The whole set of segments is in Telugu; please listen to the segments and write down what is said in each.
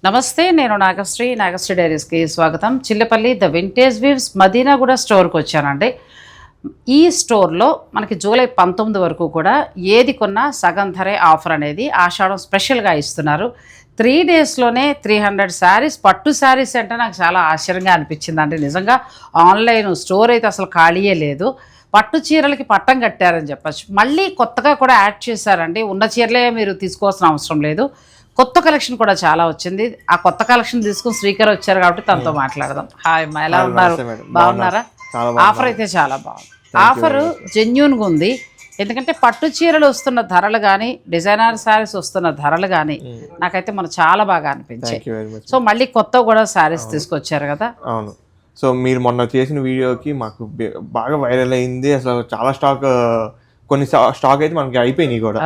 నమస్తే, నేను నాగశ్రీ డైరీస్కి స్వాగతం. Chillapalli the vintage weaves Madinaguda స్టోర్కి వచ్చానండి. ఈ స్టోర్లో మనకి జూలై 19 వరకు కూడా ఏది కొన్నా సగం ధరే ఆఫర్ అనేది ఆషాఢం స్పెషల్గా ఇస్తున్నారు. 3 డేస్లోనే 300 శారీస్, పట్టు శారీస్ అంటే నాకు చాలా ఆశ్చర్యంగా అనిపించిందండి. నిజంగా ఆన్లైన్ స్టోర్ అయితే అసలు ఖాళీయే లేదు. పట్టు చీరలకి పట్టం కట్టారని చెప్పచ్చు. మళ్ళీ కొత్తగా కూడా యాడ్ చేశారండి. ఉన్న చీరలే మీరు తీసుకోవాల్సిన అవసరం లేదు, కొత్త కలెక్షన్ కూడా చాలా వచ్చింది. ఆ కొత్త కలెక్షన్ తీసుకుని శ్రీకర్ వచ్చారు కాబట్టి తనతో మాట్లాడదాం. హాయ్ అమ్మా, ఎలా ఉన్నారు? బాగున్నారా? ఆఫర్ అయితే చాలా బాగుంది. ఆఫర్ జెన్యూన్గా ఉంది. ఎందుకంటే పట్టు చీరలు వస్తున్న ధరలు కానీ, డిజైనర్ శారీస్ వస్తున్న ధరలు కానీ నాకైతే మనకు చాలా బాగా అనిపించాయి. సో మళ్ళీ కొత్త కూడా శారీస్ తీసుకొచ్చారు కదా. అవును. సో మీరు మొన్న చేసిన వీడియోకి మాకు బాగా వైరల్ అయింది. అసలు చాలా కొన్ని స్టాక్ అయితే మనకి అయిపోయినాయి కూడా.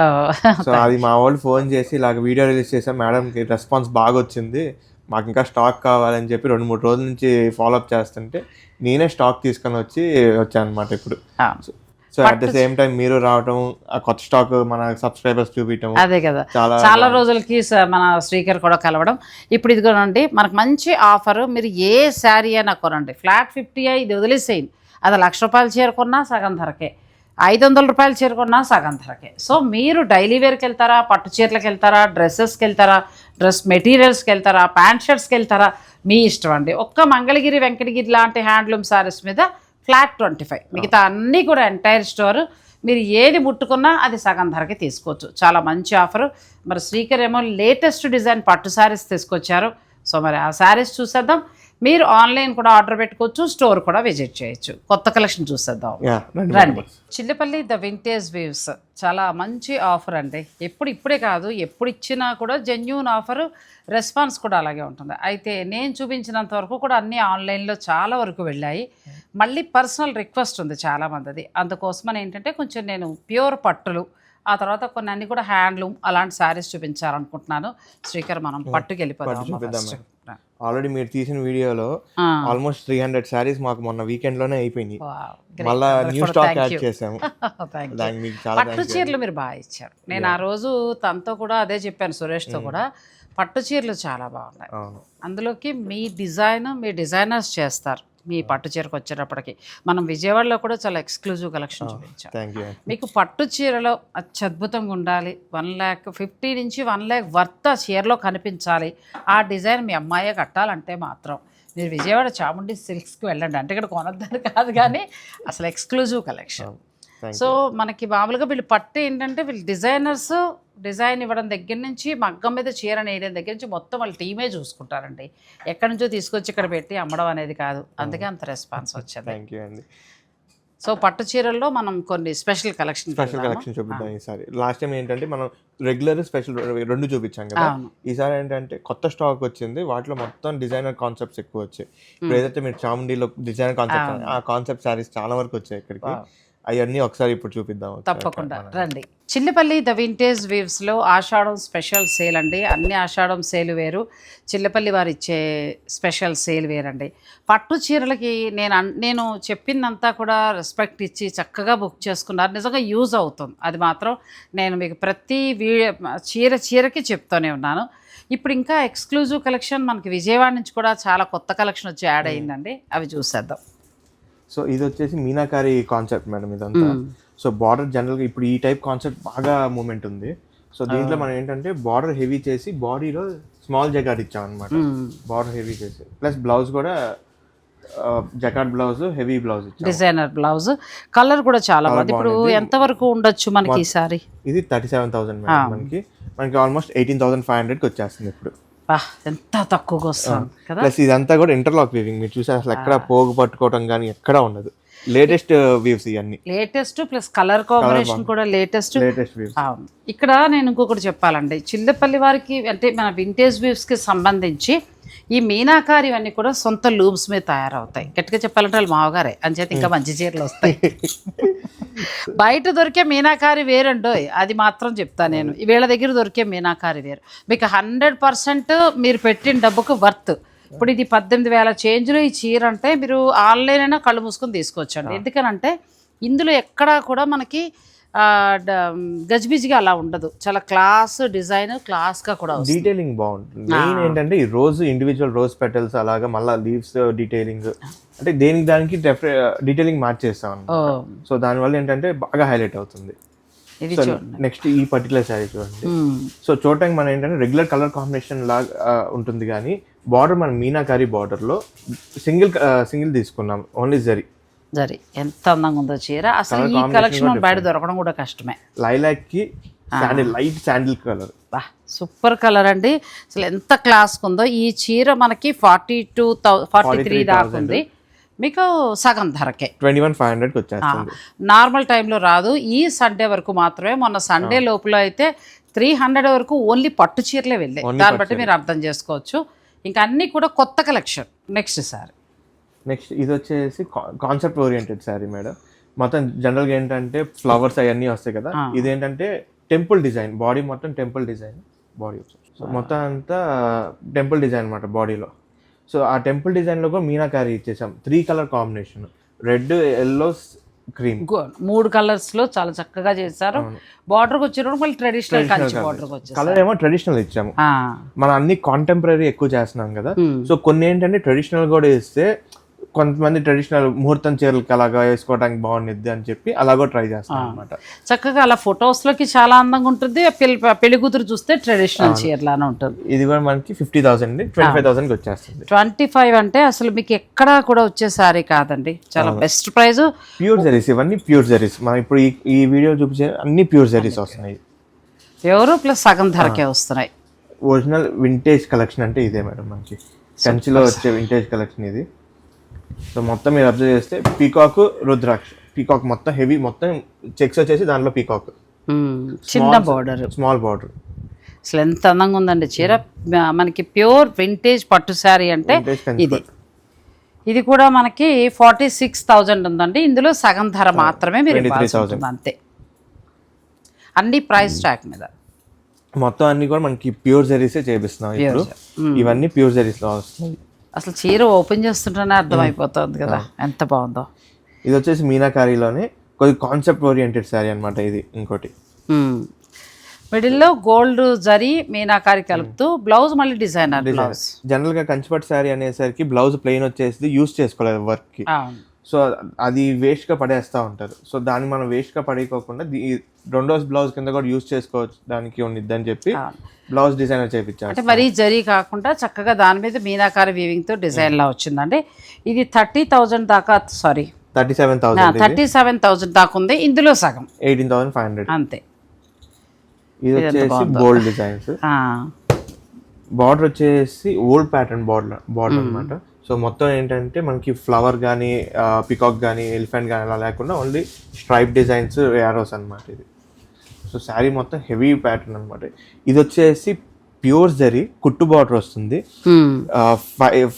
సో అది మా వాళ్ళు ఫోన్ చేసి ఇలాగ వీడియో రిలీజ్ చేశారు మేడంకి, రెస్పాన్స్ బాగా వచ్చింది, మాకు ఇంకా స్టాక్ కావాలని చెప్పి 2-3 రోజుల నుంచి ఫాలోఅప్ చేస్తుంటే నేనే స్టాక్ తీసుకొని వచ్చాను అనమాట ఇప్పుడు. So at the same time మీరు రావటం, ఆ కొత్త స్టాక్ మన సబ్స్క్రైబర్స్ చూపించడం, అదే కదా చాలా రోజులకి మన శ్రీకర్ కూడా కలవడం. ఇప్పుడు ఇదిగోనండి మనకు మంచి ఆఫర్. మీరు ఏ శారీ అయినా కొనండి, ఫ్లాట్ 50 ఇది వదిలేసేయండి. అది ₹1,00,000 చీర కొన్నా సగం ధరకే, ₹500 చీర కొన్నా సగం ధరకే. సో మీరు డైలీ వేర్కి వెళ్తారా, పట్టు చీరలకు వెళ్తారా, డ్రెస్సెస్కి వెళ్తారా, డ్రెస్ మెటీరియల్స్కి వెళ్తారా, ప్యాంట్ షర్ట్స్కి వెళ్తారా, మీ ఇష్టం అండి. ఒక్క మంగళగిరి, వెంకటగిరి లాంటి హ్యాండ్లూమ్ శారీస్ మీద ఫ్లాట్ 25, మిగతా అన్నీ కూడా ఎంటైర్ స్టోర్ మీరు ఏది ముట్టుకున్నా అది సగం ధరకి తీసుకోవచ్చు. చాలా మంచి ఆఫరు. మరి శ్రీకర్ ఏమో లేటెస్ట్ డిజైన్ పట్టు శారీస్ తీసుకొచ్చారు. సో మరి ఆ శారీస్ చూసేద్దాం. మీరు ఆన్లైన్ కూడా ఆర్డర్ పెట్టుకోవచ్చు, స్టోర్ కూడా విజిట్ చేయొచ్చు. కొత్త కలెక్షన్ చూసేద్దాం రండి. చిల్లపల్లి ద వింటేజ్ వీవ్స్ చాలా మంచి ఆఫర్ అండి. ఇప్పుడే కాదు, ఎప్పుడు ఇచ్చినా కూడా జెన్యూన్ ఆఫరు, రెస్పాన్స్ కూడా అలాగే ఉంటుంది. అయితే నేను చూపించినంత వరకు కూడా అన్నీ ఆన్లైన్లో చాలా వరకు వెళ్ళాయి. మళ్ళీ పర్సనల్ రిక్వెస్ట్ ఉంది చాలామందిది. అందుకోసమని ఏంటంటే కొంచెం నేను ప్యూర్ పట్టులు, ఆ తర్వాత కొన్ని అన్ని కూడా హ్యాండ్లూమ్ అలాంటి శారీస్ చూపించాలనుకుంటున్నాను. శ్రీకర్ మనం పట్టుకి వెళ్ళిపోదాం. ఆల్రెడీ మీరు తీసిన వీడియోలో ఆల్మోస్ట్ 300 శారీస్ మాకు మొన్న వీకెండ్ లోనే అయిపోయినాయి. మళ్ళీ న్యూ స్టాక్ యాడ్ చేసాము. పట్టు చీరలు మీరు బాగా ఇచ్చారు. నేను ఆ రోజు తనతో కూడా అదే చెప్పాను, సురేష్తో కూడా. పట్టు చీరలు చాలా బాగున్నాయి. అందులోకి మీ డిజైనర్స్ చేస్తారు. మీ పట్టు చీరకు వచ్చేటప్పటికి మనం విజయవాడలో కూడా చాలా ఎక్స్క్లూజివ్ కలెక్షన్ చూపించాం. మీకు పట్టు చీరలో అత్యద్భుతంగా ఉండాలి, 1,50,000 నుంచి 1,00,000 వర్త్ ఆ చీరలో కనిపించాలి, ఆ డిజైన్ మీ అమ్మాయే కట్టాలంటే మాత్రం మీరు విజయవాడ చాముండి సిల్క్స్కి వెళ్ళండి. అంటే ఇక్కడ కొనద్దని కాదు కానీ అసలు ఎక్స్క్లూజివ్ కలెక్షన్. సో మనకి మామూలుగా వీళ్ళు పట్టు ఏంటంటే వీళ్ళు డిజైన్ ఇవ్వడం దగ్గర నుంచి మగ్గం మీద చీర నేయడం దగ్గర నుంచి మొత్తం వాళ్ళ టీమే చూసుకుంటారండి. ఎక్కడి నుంచో తీసుకొచ్చి ఇక్కడ పెట్టి అమ్మడం అనేది కాదు. అందుకే అంత రెస్పాన్స్ వచ్చింది. సో పట్టు చీరల్లో మనం కొన్ని స్పెషల్ కలెక్షన్ చూపిద్దాం ఈసారి. లాస్ట్ టైం ఏంటంటే మనం రెగ్యులర్ స్పెషల్ 2 చూపించాం కదా. ఈసారి ఏంటంటే కొత్త స్టాక్ వచ్చింది, వాటిలో మొత్తం డిజైనర్ కాన్సెప్ట్స్ ఎక్కువ వచ్చాయి. ఇప్పుడు ఏదైతే మీరు చాముండిలో డిజైనర్ కాన్సెప్ట్, ఆ కాన్సెప్ట్ శారీస్ చాలా వరకు వచ్చాయి ఇక్కడికి. అవన్నీ ఒకసారి ఇప్పుడు చూపిద్దాం. తప్పకుండా రండి. చిల్లపల్లి ద వింటేజ్ వీవ్స్లో ఆషాఢం స్పెషల్ సేల్ అండి. అన్ని ఆషాఢం సేల్ వేరు, చిల్లపల్లి వారు ఇచ్చే స్పెషల్ సేల్ వేరండి. పట్టు చీరలకి నేను చెప్పిందంతా కూడా రెస్పెక్ట్ ఇచ్చి చక్కగా బుక్ చేసుకున్నారు. నిజంగా యూజ్ అవుతుంది. అది మాత్రం నేను మీకు ప్రతి చీరకి చెప్తూనే ఉన్నాను. ఇప్పుడు ఇంకా ఎక్స్క్లూజివ్ కలెక్షన్ మనకి విజయవాడ నుంచి కూడా చాలా కొత్త కలెక్షన్ వచ్చి యాడ్ అయిందండి. అవి చూసేద్దాం. సో ఇది వచ్చేసి మీనాకారి కాన్సెప్ట్ మేడం ఇదంతా. సో బార్డర్ జనరల్గా ఇప్పుడు ఈ టైప్ కాన్సెప్ట్ బాగా మూమెంట్ ఉంది. సో దీంట్లో మనం ఏంటంటే బార్డర్ హెవీ చేసి బాడీలో స్మాల్ జకార్డ్ ఇచ్చాం అనమాట. బార్డర్ హెవీ చేసి ప్లస్ బ్లౌజ్ కూడా జకార్డ్ బ్లౌజ్, హెవీ బ్లౌజ్ ఇచ్చాం, డిజైనర్ బ్లౌజ్. కలర్ కూడా చాలా బాగుంది. ఇప్పుడు ఎంత వరకు ఉండొచ్చు మనకి ఈసారి? ఇది 37,000 మేడం. మనకి ఆల్మోస్ట్ 18,500కి వచ్చేస్తుంది ఇప్పుడు. ఎంత తక్కువగా వస్తుంది కదా. ప్లస్ ఇదంతా కూడా ఇంటర్లాక్ వీవింగ్. మీరు చూసారు అసలు ఎక్కడ పోగు పట్టుకోవడం కానీ ఎక్కడ ఉండదు. లేటెస్ట్ వీవ్స్ ఇవన్నీ, లేటెస్ట్ ప్లస్ కలర్ కాంబినేషన్ కూడా లేటెస్ట్ వీవ్స్. ఇక్కడ నేను ఇంకొకటి చెప్పాలండి, చిల్లపల్లి వారికి అంటే మన వింటేజ్ వీవ్స్కి సంబంధించి ఈ మీనాకారి అన్నీ కూడా సొంత లూమ్స్ మీద తయారవుతాయి. గట్టిగా చెప్పాలంటే వాళ్ళు మావగారే అంచేత ఇంకా మంచి చీరలు వస్తాయి. బయట దొరికే మీనాకారి వేరండో, అది మాత్రం చెప్తాను నేను. వీళ్ళ దగ్గర దొరికే మీనాకారి వేరు. మీకు 100% మీరు పెట్టిన డబ్బుకు వర్త్. ఇప్పుడు ఇది 18,000 చేంజ్లో ఈ చీర అంటే మీరు ఆన్లైన్ అయినా కళ్ళు మూసుకొని తీసుకోవచ్చండి. ఎందుకనంటే ఇందులో ఎక్కడా కూడా మనకి గజిబిజిగా అలా ఉండదు, చాలా క్లాస్ డిజైన్, క్లాస్గా కూడా వస్తుంది. డీటెయిలింగ్ బాగుంటుంది. మెయిన్ ఏంటంటే ఈ రోజ్ ఇండివిజువల్ రోజ్ పెటల్స్ అలాగా మళ్ళీ లీవ్స్ డీటెయిలింగ్ అంటే దేనికి దానికి డీటెయిలింగ్ మార్చేస్తాం అన్నమాట. సో దానివల్ల ఏంటంటే బాగా హైలైట్ అవుతుంది. ఇది చూడండి. నెక్స్ట్ ఈ పర్టికులర్ శారీ చూడండి. సో చూడటానికి మనం ఏంటంటే రెగ్యులర్ కలర్ కాంబినేషన్ లాగా ఉంటుంది, కానీ బార్డర్ మనం మీనాకారి బార్డర్లో సింగిల్ తీసుకున్నాం, ఓన్లీ జరీ. ఎంత అందంగా ఉందో చీర. అసలు ఈ కలెక్షన్ బయట దొరకడం కూడా కష్టమే. లైలాక్ కి sandal, light sandal colour, super colour అండి. అసలు ఎంత క్లాస్ ఉందో. ఈ చీర మనకి 43 దాకా ఉంది, మీకు సగం ధరకే 21,500 వచ్చేస్తుంది. నార్మల్ టైంలో రాదు, ఈ సండే వరకు మాత్రమే. మొన్న సండే లోపల అయితే 300 వరకు ఓన్లీ పట్టు చీరలే వెళ్ళాయి. దాన్ని బట్టి మీరు అర్థం చేసుకోవచ్చు. ఇంకా అన్నీ కూడా కొత్త కలెక్షన్. నెక్స్ట్ ఇది వచ్చేసి కాన్సెప్ట్ ఓరియంటెడ్ శారీ మేడం. మొత్తం జనరల్గా ఏంటంటే ఫ్లవర్స్ అవన్నీ వస్తాయి కదా, ఇదేంటంటే టెంపుల్ డిజైన్, బాడీ మొత్తం టెంపుల్ డిజైన్, బాడీ సో మొత్తం అంతా టెంపుల్ డిజైన్ అనమాట బాడీలో. సో ఆ టెంపుల్ డిజైన్లో కూడా మీనాకారి ఇచ్చేసాం. 3 colour combination, red, yellow, cream, 3 కలర్స్లో చాలా చక్కగా చేశారు. బార్డర్కి వచ్చేటప్పుడు మళ్ళీ ట్రెడిషనల్ కంచి బార్డర్కి వచ్చేసి కలర్ ఏమో ట్రెడిషనల్ ఇచ్చాము. మనం అన్ని కాంటెంపరీ ఎక్కువ చేస్తున్నాం కదా, సో కొన్ని ఏంటంటే ట్రెడిషనల్ కూడా ఇస్తే కొంతమంది ట్రెడిషనల్ ముహూర్తం చీరలకి అలాగా వేసుకోవడానికి బాగుండిద్ది అని చెప్పి అలాగో ట్రై చేస్తాం అనమాట. చక్కగా అలా ఫొటోస్లోకి చాలా అందంగా ఉంటుంది. పెళ్లి కూతురు చూస్తే ట్రెడిషనల్ చీరలానే ఉంటుంది. ఇది కూడా మనకి 50,000 25,000కి వచ్చేస్తుంది. 25 అంటే అసలు మీకు ఎక్కడా కూడా వచ్చే సారీ కాదండి, చాలా బెస్ట్ ప్రైస్. ప్యూర్ జరీస్, ఇవన్నీ ప్యూర్ జరీస్. మనం ఇప్పుడు ఈ వీడియో చూపించే అన్ని ప్యూర్ జరీస్ వస్తున్నాయి. ప్యూర్ ప్లస్ సగం ధరకే వస్తున్నాయి. ఒరిజినల్ వింటేజ్ కలెక్షన్ అంటే ఇదే మేడం, మనకి కంచిలో వచ్చే వింటేజ్ కలెక్షన్ ఇది. సో మొత్తం మీరు అబ్జర్వ్ చేస్తే పీకాక్, రుద్రాక్ష, పీకాక్ మొత్తం హెవీ, మొత్తం చెక్స్ వచ్చేసి దాంట్లో పీకాక్, చిన్న బార్డర్, స్మాల్ బార్డర్. అసలు ఎంత అందంగా ఉందండి చీర. మనకి ప్యూర్ వింటేజ్ పట్టు శారీ అంటే ఇది కూడా మనకి 46,000 ఉందండి. ఇందులో సగం ధర మాత్రమే మీరు 23,000 అంతే. అన్ని ప్రైస్ ట్యాగ్ మీద మొత్తం అన్ని కూడా మనకి ప్యూర్ జరీసే చేపిస్తున్నాం ఇప్పుడు. ఇవన్నీ ప్యూర్ జరీస్లో వస్తుంది. అసలు చీర ఓపెన్ చేస్తుంటేనే అర్థమైపోతుంది కదా ఎంత బాగుందో. ఇది వచ్చేసి మీనాకారిలోనే కొద్ది కాన్సెప్ట్ ఓరియంటెడ్ శారీ అనమాట. ఇది ఇంకోటి మిడిల్లో గోల్డ్ జరీ మీనాకారి కలుపుతూ బ్లౌజ్ మళ్ళీ డిజైనర్ బ్లౌజ్. జనరల్గా కంచిపట్టు శారీ అనేసరికి బ్లౌజ్ ప్లెయిన్ వచ్చేసి యూస్ చేసుకోలేదు వర్క్కి, సో అది వేస్ట్గా పడేస్తూ ఉంటారు. సో దాన్ని మనం వేస్ట్గా పడేయకోకుండా రెండో బ్లౌజ్ కింద కూడా యూస్ చేసుకోవచ్చు దానికి ఉండిద్దని చెప్పి బ్లౌజ్ డిజైనర్ చేయించారు. అంటే మరీ జరీ కాకుండా చక్కగా దాని మీద మీనాకారి వీవింగ్తో డిజైన్ లా వచ్చిందండి. ఇది 30,000 దాకా, సారీ 37,000 దాకా ఉంది. ఇందులో సగం 18,500 అంతే. ఇది వచ్చేసి బోల్డ్ డిజైన్స్. బార్డర్ వచ్చేసి ఓల్డ్ ప్యాటర్న్ బార్డర్ అనమాట. సో మొత్తం ఏంటంటే మనకి ఫ్లవర్ కానీ, పికాక్ కానీ, ఎలిఫెంట్ కానీ అలా లేకుండా ఓన్లీ స్ట్రైప్ డిజైన్స్, యారోస్ అనమాట ఇది. సో శారీ మొత్తం హెవీ ప్యాటర్న్ అనమాట. ఇది వచ్చేసి ప్యూర్ జరీ కుట్టు బార్డర్ వస్తుంది.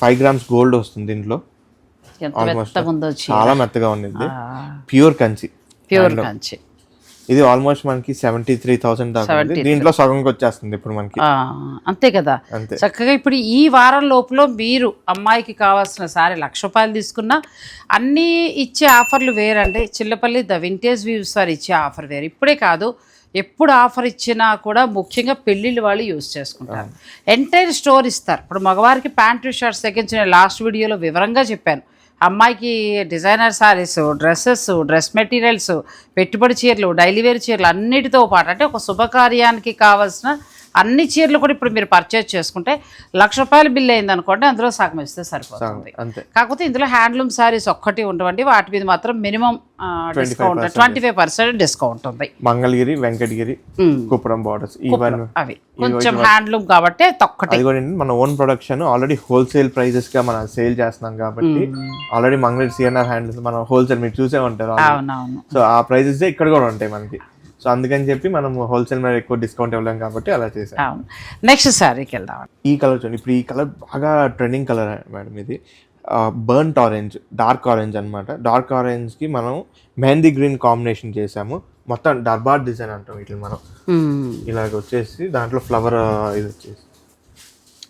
5 grams గోల్డ్ వస్తుంది దీంట్లో. చాలా మెత్తగా ఉంది. ప్యూర్ కంచి. ఇది ఆల్మోస్ట్ మనకి 73,000 దాకా. దీంట్లో సగంకి వచ్చేస్తుంది ఇప్పుడు మనకి. అంతే కదా. చక్కగా ఇప్పుడు ఈ వారం లోపల మీరు అమ్మాయికి కావాల్సిన సారీ 1,00,000 రూపాయలు తీసుకున్నా అన్నీ ఇచ్చే ఆఫర్లు వేరండి. చిల్లపల్లి ద వింటేజ్ వ్యూస్ వారు ఇచ్చే ఆఫర్ వేరు. ఇప్పుడే కాదు, ఎప్పుడు ఆఫర్ ఇచ్చినా కూడా ముఖ్యంగా పెళ్ళిళ్ళు వాళ్ళు యూజ్ చేసుకుంటారు. ఎంటైర్ స్టోర్ ఇస్తారు. ఇప్పుడు మగవారికి ప్యాంటు షర్ట్స్ తగ్గించిన లాస్ట్ వీడియోలో వివరంగా చెప్పాను. అమ్మాయికి designer saris, dresses, dress materials, పెట్టుబడి చీరలు, డైలీ వేర్ చీరలు అన్నిటితో పాటు అంటే ఒక శుభకార్యానికి కావాల్సిన అన్ని చీరలు కూడా ఇప్పుడు మీరు పర్చేజ్ చేసుకుంటే 1,00,000 రూపాయలు బిల్ అయింది అనుకోండి, అందులో సగం ఇస్తే సరిపోతుంది. కాకపోతే ఇందులో హ్యాండ్లూమ్ శారీస్ ఒక్కటి ఉండవండి, వాటి మీద మాత్రం మినిమం డిస్కౌంట్ 25% డిస్కౌంట్ ఉంది. మంగళగిరి, వెంకటగిరి, కుప్పడం బార్డర్స్ అవి కొంచెం హ్యాండ్లూమ్ కాబట్టి తొక్కటి. మన own production already wholesale prices గా మనం సేల్ చేస్తున్నాం కాబట్టి ఆల్రెడీ మంగళగిరి సిఎన్ఆర్ హ్యాండ్లూమ్స్ మనం హోల్సేల్ మీరు చూసే ఉంటారు. అవునవును. సో ఆ ప్రైజెస్ ఇక్కడ కూడా ఉంటాయి మనకి. సో అందుకని చెప్పి మనం హోల్సేల్ మీద ఎక్కువ డిస్కౌంట్ ఇవ్వలేం కాబట్టి అలా చేసాం. నెక్స్ట్ శారీకి వెళ్దాం. ఈ కలర్ చూడండి. ఇప్పుడు ఈ కలర్ బాగా ట్రెండింగ్ కలర్ మేడం. ఇది బర్న్ట్ ఆరెంజ్, డార్క్ ఆరెంజ్ అనమాట. డార్క్ ఆరెంజ్కి మనం మెహందీ గ్రీన్ కాంబినేషన్ చేసాము. మొత్తం దర్బార్ డిజైన్ అంటాం వీటిని మనం. ఇలాగ వచ్చేసి దాంట్లో ఫ్లవర్ ఇది వచ్చేసి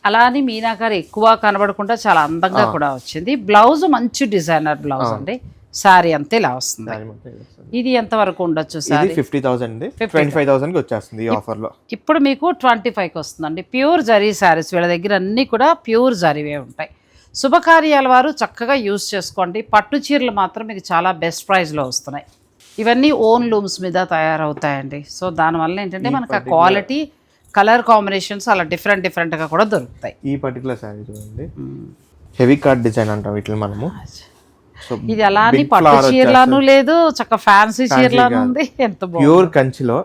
అలా అని మీనాకారి ఎక్కువ కనబడకుండా చాలా అందంగా కూడా వచ్చింది. బ్లౌజ్ మంచి డిజైనర్ బ్లౌజ్ అండి. శారీ అంతా ఇలా వస్తుంది. శారీ మొత్తం ఇది వస్తుంది. ఇది ఎంత వరకు ఉండొచ్చు ఇది శారీ? 50,000 25,000కి వచ్చేస్తుంది ఈ ఆఫర్లో. ఇప్పుడు మీకు 25కి వస్తుందండి. ప్యూర్ జరీ శారీస్ వీళ్ళ దగ్గర అన్నీ కూడా ప్యూర్ జరీవే ఉంటాయి. శుభకార్యాల వారు చక్కగా యూజ్ చేసుకోండి. పట్టు చీరలు మాత్రం మీకు చాలా బెస్ట్ ప్రైస్లో వస్తున్నాయి. ఇవన్నీ ఓన్ లూమ్స్ మీద తయారవుతాయండి. సో దానివల్ల ఏంటంటే మనకు ఆ క్వాలిటీ, కలర్ కాంబినేషన్స్ అలా డిఫరెంట్గా కూడా దొరుకుతాయి. ఈ పర్టికులర్ శారీ చూడండి, హెవీ కార్డ్ డిజైన్ అంటాం వీటిని మనము. సో ఇది అలా అని పట్టు చీరలాను లేదు, చక్కగా ఫ్యాన్సీ చీరలాను ఉంది. ఎంత ప్యూర్ కంచిలో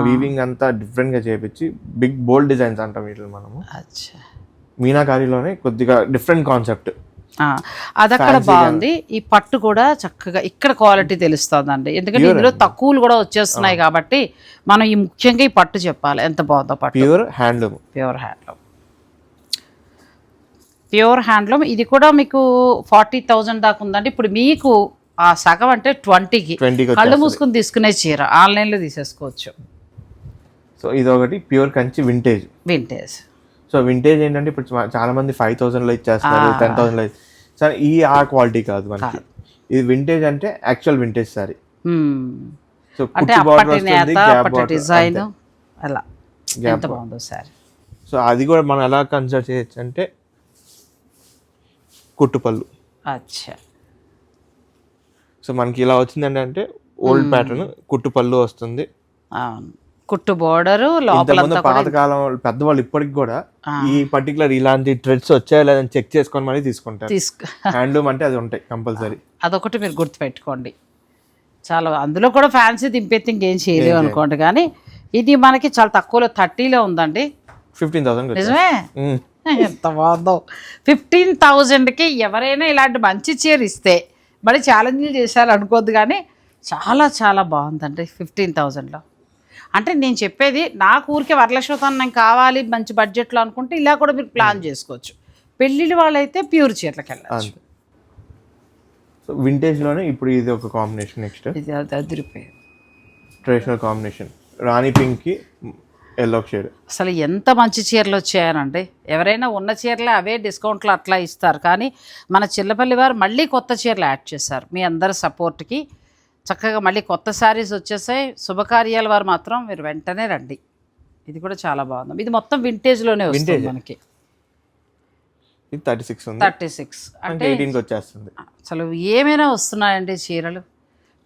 వీవింగ్ అంతా డిఫరెంట్ గా చేపించి బిగ్ బోల్డ్ డిజైన్స్ అంటాం వీటిని మనము. మీనాకారిలోనే కొద్దిగా డిఫరెంట్ కాన్సెప్ట్, అదక్కడ బాగుంది. ఈ పట్టు కూడా చక్కగా ఇక్కడ క్వాలిటీ తెలుస్తుందండి, ఎందుకంటే ఇందులో తక్కువలు కూడా వచ్చేస్తున్నాయి కాబట్టి మనం ఈ ముఖ్యంగా ఈ పట్టు చెప్పాలి ఎంత బాగుందో. పట్టు ప్యూర్ హ్యాండ్లూమ్, ప్యూర్ హ్యాండ్లూమ్. ఇది కూడా మీకు 40,000 దాకా ఉందండి. ఇప్పుడు మీకు ఆ సగం అంటే 20కి కళ్ళు మూసుకుని తీసుకునే చీర ఆన్లైన్లో తీసేసుకోవచ్చు. సో ఇది ఒకటి pure Kanchi vintage. So vintage ఏంటంటే ఇప్పుడు చాలా మంది 5,000లో ఇచ్చేస్తారు, 10,000లో. సరే ఈ ఆ క్వాలిటీ కాదు మనకి. ఇది వింటేజ్ అంటే యాక్చువల్ వింటేజ్ సారీ. సో అంటే అప్పటి నేత, అప్పటి డిజైన్ అలా ఎంత బాగుందో సారీ. సో అది కూడా మనం ఎలా కన్సిడర్ చేయొచ్చు అంటే కుట్టుపళ్ళు. అచ్చా. సో మనకి ఇలా వచ్చిందండి అంటే ఓల్డ్ ప్యాటర్న్ కుట్టుపళ్ళు వస్తుంది. కుట్టు బోర్డర్ లోపల. పాతకాలం పెద్దవాళ్ళు ఇప్పటికి కూడా ఈ పర్టికులర్ ఇలాంటి థ్రెడ్స్ వచ్చాయో లేదని చెక్ చేసుకొని మరీ తీసుకుంటారు. హ్యాండ్లూమ్ అంటే అది ఉంటాయి కంపల్సరీ. అదొకటి మీరు గుర్తుపెట్టుకోండి. చాలా అందులో కూడా ఫ్యాన్సీ దింపేస్తే ఇంకేం చేయలేవు అనుకోండి. కానీ ఇది మనకి చాలా తక్కువలో 30లో ఉందండి. 15,000. నిజమే, ఎంత బాగుందో. 15,000కి ఎవరైనా ఇలాంటి మంచి చీర ఇస్తే మరి ఛాలెంజ్లు చేశారు అనుకోద్దు, కానీ చాలా చాలా బాగుందండి 15,000లో. అంటే నేను చెప్పేది నాకు ఊరికే వరలక్ష్మతం నేను కావాలి మంచి బడ్జెట్లో అనుకుంటే ఇలా కూడా మీరు ప్లాన్ చేసుకోవచ్చు. పెళ్ళిళ్ళు వాళ్ళైతే ప్యూర్ చీరలకు వెళ్ళచ్చు. సో వింటేజ్లోనే ఇప్పుడు ఇది ఒక కాంబినేషన్. నెక్స్ట్ ఇది అదిరిపోయింది ట్రెడిషనల్ కాంబినేషన్, రాణి పింక్కి ఎల్లో షేడ్. అసలు ఎంత మంచి చీరలు వచ్చాయనండి. ఎవరైనా ఉన్న చీరలే అవే డిస్కౌంట్లు అట్లా ఇస్తారు, కానీ మన చిల్లపల్లి వారు మళ్ళీ కొత్త చీరలు యాడ్ చేశారు. మీ అందరి సపోర్ట్కి చక్కగా మళ్ళీ కొత్త శారీస్ వచ్చేసాయి. శుభకార్యాల వారు మాత్రం మీరు వెంటనే రండి. ఇది కూడా చాలా బాగుంది. ఇది మొత్తం వింటేజ్లోనే వస్తుంది మనకి. ఇది 36 ఉంది. 36 అంటే 18కి వచ్చేస్తుంది. అసలు ఏమైనా వస్తున్నాయండి చీరలు.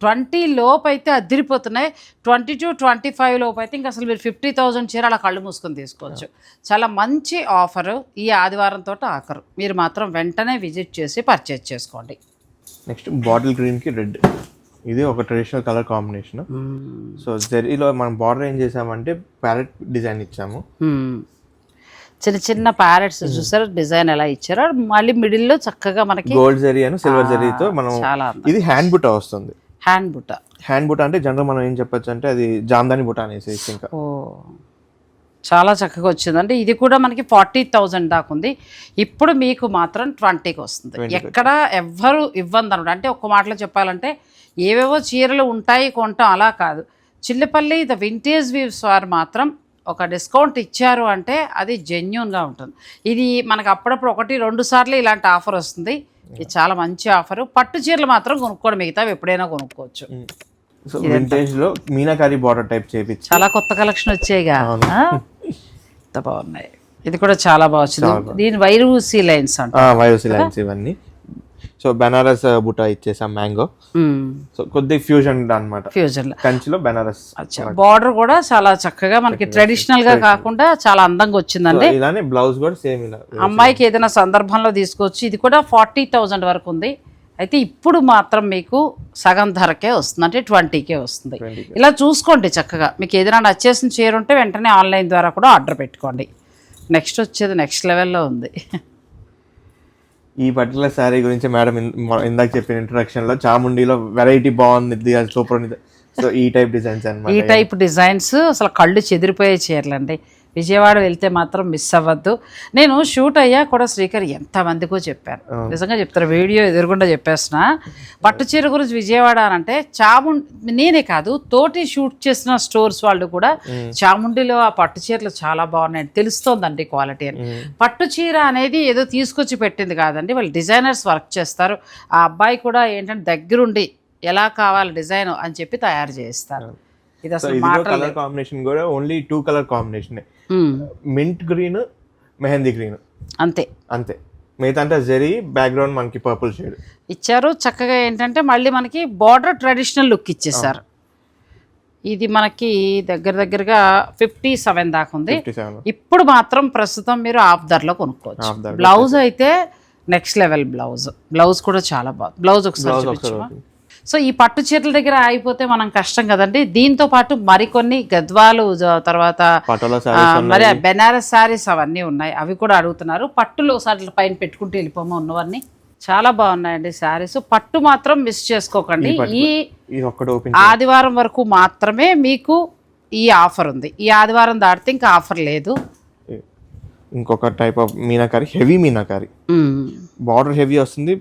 20 లోపు అయితే అదిరిపోతున్నాయి. 22, 25 లోపు అయితే ఇంకా అసలు మీరు 50,000 చీర అలా కళ్ళు మూసుకొని తీసుకోవచ్చు. చాలా మంచి ఆఫరు. ఈ ఆదివారంతో ఆఖరు. మీరు మాత్రం వెంటనే విజిట్ చేసి పర్చేజ్ చేసుకోండి. నెక్స్ట్ బాటిల్ గ్రీన్కి రెడ్. ఇది ఒక ట్రెడిషనల్ కలర్ కాంబినేషన్. సో జరీలో మనం బార్డర్ ఏం చేసామంటే ప్యారెట్ డిజైన్ ఇచ్చాము. చిన్న చిన్న ప్యారెట్స్ చూసారు డిజైన్ ఎలా ఇచ్చారో. మళ్ళీ మిడిల్లో చక్కగా మనకి గోల్డ్ జరీ అని సిల్వర్ జరీతో మనం. ఇది హ్యాండ్ బుట్ట వస్తుంది. హ్యాండ్ బుట్ట అంటే జనరల్ మనం ఏం చెప్పొచ్చు అంటే అది జామ్దాని బుట్ట అనేసి. ఇంకా చాలా చక్కగా వచ్చిందండి. ఇది కూడా మనకి 40,000 దాకా ఉంది. ఇప్పుడు మీకు మాత్రం 20కి వస్తుంది. ఎక్కడ ఎవ్వరు ఇవ్వంది అనమాట. అంటే ఒక్క మాటలో చెప్పాలంటే ఏవేవో చీరలు ఉంటాయి కొంటాం అలా కాదు. చిల్లపల్లి ద వింటేజ్ వీవ్స్ వారు మాత్రం ఒక డిస్కౌంట్ ఇచ్చారు అంటే అది జెన్యూన్గా ఉంటుంది. ఇది మనకు అప్పుడప్పుడు 1-2 సార్లు ఇలాంటి ఆఫర్ వస్తుంది. ఇది చాలా మంచి ఆఫరు. పట్టు చీరలు మాత్రం కొనుక్కోవడం, మిగతావి ఎప్పుడైనా కొనుక్కోవచ్చు. వింటేజ్లో మీనాకారి బార్డర్ టైప్ చేపించి చాలా కొత్త కలెక్షన్ వచ్చాయిగా, ఎంత బాగున్నాయి. ఇది కూడా చాలా బాగుంది. దీని వైరూసి లైన్స్ అంటే వైరూసి లైన్స్ ఇవన్నీ. సో బెనారస్ బుట్ట ఇచ్చేసాం మ్యాంగో. సో కొద్దిగా ఫ్యూజన్ అన్నమాట. ఫ్యూజన్ కంచిలో బెనారస్. బార్డర్ కూడా చాలా చక్కగా మనకి ట్రెడిషనల్ గా కాకుండా చాలా అందంగా వచ్చిందండి. ఇలానే బ్లౌజ్ కూడా సేమ్ ఇలా. అమ్మాయికి ఏదైనా సందర్భంలో తీసుకోవచ్చు. ఇది కూడా 40,000 వరకు ఉంది. అయితే ఇప్పుడు మాత్రం మీకు సగం ధరకే వస్తుంది, అంటే 20కే వస్తుంది. ఇలా చూసుకోండి చక్కగా. మీకు ఏదైనా నచ్చేసిన చీర ఉంటే వెంటనే ఆన్లైన్ ద్వారా కూడా ఆర్డర్ పెట్టుకోండి. నెక్స్ట్ వచ్చేది నెక్స్ట్ లెవెల్లో ఉంది. ఈ పర్టికులర్ శారీ గురించి మేడం ఇందాక చెప్పిన ఇంట్రడక్షన్లో చాముండిలో వెరైటీ బాగుంది, సూపర్ ఉంది. సో ఈ టైప్ డిజైన్స్ అన్నమాట. ఈ టైప్ డిజైన్స్ అసలు కళ్ళు చెదిరిపోయే చీరలు అండి. విజయవాడ వెళ్తే మాత్రం మిస్ అవ్వద్దు. నేను షూట్ అయ్యా కూడా శ్రీకర్ ఎంతమందికో చెప్పాను, నిజంగా చెప్తారు, వీడియో ఎదురుగుండా చెప్పేసిన. పట్టు చీర గురించి విజయవాడ అని అంటే నేనే కాదు, తోటి షూట్ చేసిన స్టోర్స్ వాళ్ళు కూడా చాముండిలో ఆ పట్టు చీరలు చాలా బాగున్నాయి తెలుస్తోందండి క్వాలిటీ అని. పట్టు చీర అనేది ఏదో తీసుకొచ్చి పెట్టింది కాదండి, వాళ్ళు డిజైనర్స్ వర్క్ చేస్తారు. ఆ అబ్బాయి కూడా ఏంటంటే దగ్గరుండి ఎలా కావాలి డిజైన్ అని చెప్పి తయారు చేస్తారు. ఇది అసలు కలర్ కాంబినేషన్ కూడా only 2 colour combination, mint green, mehndi green, అంతే అంతే. మిగతా అంటే జెరీ బ్యాక్గ్రౌండ్ మనకి పర్పుల్ షేడ్ ఇచ్చారు. చక్కగా ఏంటంటే మళ్ళీ మనకి బార్డర్ ట్రెడిషనల్ లుక్ ఇచ్చేసారు. ఇది మనకి దగ్గరగా 57 దాకా ఉంది. ఇప్పుడు మాత్రం ప్రస్తుతం మీరు హాఫ్ ధరలో కొనుక్కోవచ్చు. బ్లౌజ్ అయితే నెక్స్ట్ లెవెల్ బ్లౌజ్ కూడా చాలా బాగుంది. బ్లౌజ్ ఒకసారి చూపించమా. సో ఈ పట్టు చీరల దగ్గర ఆగిపోతే మనం కష్టం కదండి. దీంతో పాటు మరికొన్ని గద్వాలు, తర్వాత మరి బెనారస్ శారీస్ అవన్నీ ఉన్నాయి, అవి కూడా అడుగుతున్నారు. పట్టులో ఒకసారి పైన పెట్టుకుంటూ వెళ్ళిపోమా ఉన్నవన్నీ. చాలా బాగున్నాయండి శారీస్. పట్టు మాత్రం మిస్ చేసుకోకండి. ఈ ఆదివారం వరకు మాత్రమే మీకు ఈ ఆఫర్ ఉంది. ఈ ఆదివారం దాటితే ఇంకా ఆఫర్ లేదు. ఇంకొక type of meenakari, heavy meenakari, border heavy వస్తుంది,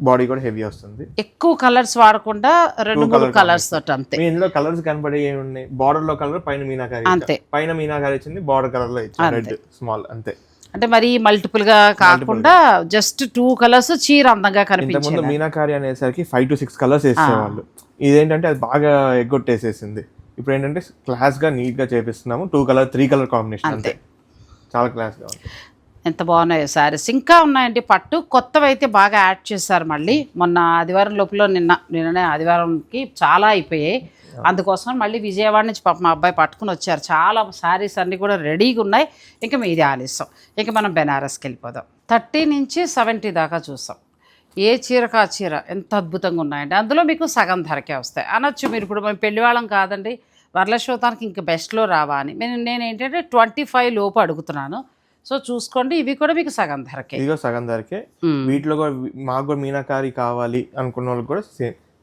బాడీ కూడా హెవీ వస్తుంది. ఎక్కువ కలర్స్ వాడకుండా 2-3 కలర్స్ తోటి అంతే. ఇందులో కలర్స్ కనపడే ఉన్నాయి. బార్డర్ లో కలర్, పైన మీనాకారి, అంతే. పైన మీనాకారి ఇచ్చింది, బార్డర్ కలర్ లో ఇచ్చింది, రెడ్ స్మాల్, అంతే. అంటే మరి మల్టిపుల్ గా కాకుండా జస్ట్ 2 కలర్స్ చీర అందంగా కనిపించింది. ముందు మీనాకారి అనేసరికి 5 to 6 కలర్స్ వేసేవాళ్ళు. ఇదేంటంటే అది బాగా ఎగ్గొట్టేసేసింది. ఇప్పుడు ఏంటంటే క్లాస్ గా నీట్ గా చేపిస్తున్నాము. 2 కలర్ 3 కలర్ కాంబినేషన్, అంతే. చాలా క్లాస్ గా ఉంది. ఎంత బాగున్నాయో శారీస్. ఇంకా ఉన్నాయండి పట్టు కొత్తవి అయితే బాగా యాడ్ చేశారు మళ్ళీ. మొన్న ఆదివారం లోపల నిన్ననే ఆదివారంకి చాలా అయిపోయాయి. అందుకోసం మళ్ళీ విజయవాడ నుంచి పాప మా అబ్బాయి పట్టుకుని వచ్చారు. చాలా శారీస్ అన్నీ కూడా రెడీగా ఉన్నాయి. ఇంకా మీది ఆలస్యం. ఇంకా మనం బెనారస్కి వెళ్ళిపోదాం. 30 నుంచి 70 దాకా చూస్తాం. ఏ చీరకు ఆ చీర ఎంత అద్భుతంగా ఉన్నాయండి. అందులో మీకు సగం ధరకే వస్తాయి అనొచ్చు మీరు. ఇప్పుడు మేము పెళ్లివాళ్ళం కాదండి, వరలక్ష్మతానికి ఇంకా బెస్ట్లో రావా అని. నేను ఏంటంటే 25 లోపు అడుగుతున్నాను. సో చూసుకోండి, ఇవి కూడా మీకు సగం ధరకే. ఇదిగో సగం ధరకే. వీటిలో కూడా మాకు కూడా మీనాకారి కావాలి అనుకున్న వాళ్ళకి కూడా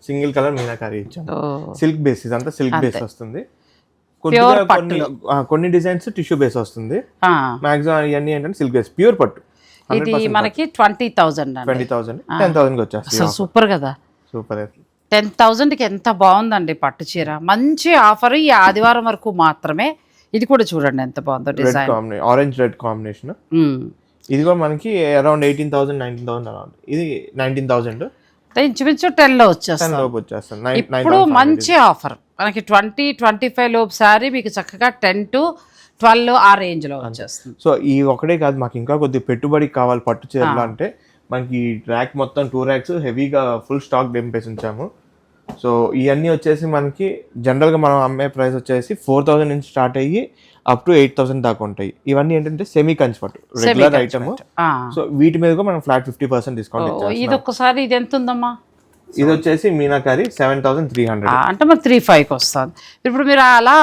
సింగిల్ కలర్ మీనాకారి ఇచ్చాము. సిల్క్ బేస్, ఇదంతా సిల్క్ బేస్ వస్తుంది. కొన్ని డిజైన్స్ టిష్యూ బేస్ వస్తుంది. మాక్సిమం ఇవన్నీ ఏంటంటే సిల్క్ బేస్, ప్యూర్ పట్టు. ఇది మనకి 20,000 10,000 వచ్చేస్తుంది. సూపర్ కదా, సూపర్. 10,000కి ఎంత బాగుందండి పట్టు చీర. మంచి ఆఫర్ ఈ ఆదివారం వరకు మాత్రమే. ఇది కూడా చూడండి ఎంత బాగుందో డిజైన్, ఆరెంజ్ రెడ్ కాంబినేషన్. ఇది కూడా మనకి అరౌండ్ 18,000 19,000 అరౌండ్. ఇది 19,000 ఇంచుమించు 10లో వచ్చేస్తుంది. ఇప్పుడు మంచి ఆఫర్ మనకి 20-25 లోపు సారీ మీకు చక్కగా 10 to 12 ఆ రేంజ్ లో వచ్చేస్తుంది. సో ఈ ఒకటే కాదు, మాకు ఇంకా కొద్దిగా పెట్టుబడి కావాలి పట్టు చీరలు అంటే మనకి ర్యాక్ మొత్తం 2 ర్యాక్స్ హెవీగా ఫుల్ స్టాక్ దింపేసి ఉంచాము. సో ఇవన్నీ వచ్చేసి మనకి జనరల్గా మనం అమ్మే ప్రైస్ వచ్చేసి 4,000 నుంచి స్టార్ట్ అయ్యి అప్ టు 8,000 దాకా ఉంటాయి. ఇవన్నీ ఏంటంటే సెమీ కంచి పట్టు, రెగ్యులర్ ఐటమ్. సో వీటి మీద కూడా మనం ఫ్లాట్ 50% డిస్కౌంట్ ఇచ్చాము. ఇది ఒక్కసారి ఇది ఎంత ఉందమ్మా? ఇది వచ్చేసి మీనాకారి 7,300, అంటే మరి 3,500కి వస్తుంది. ఇప్పుడు మీరు అలా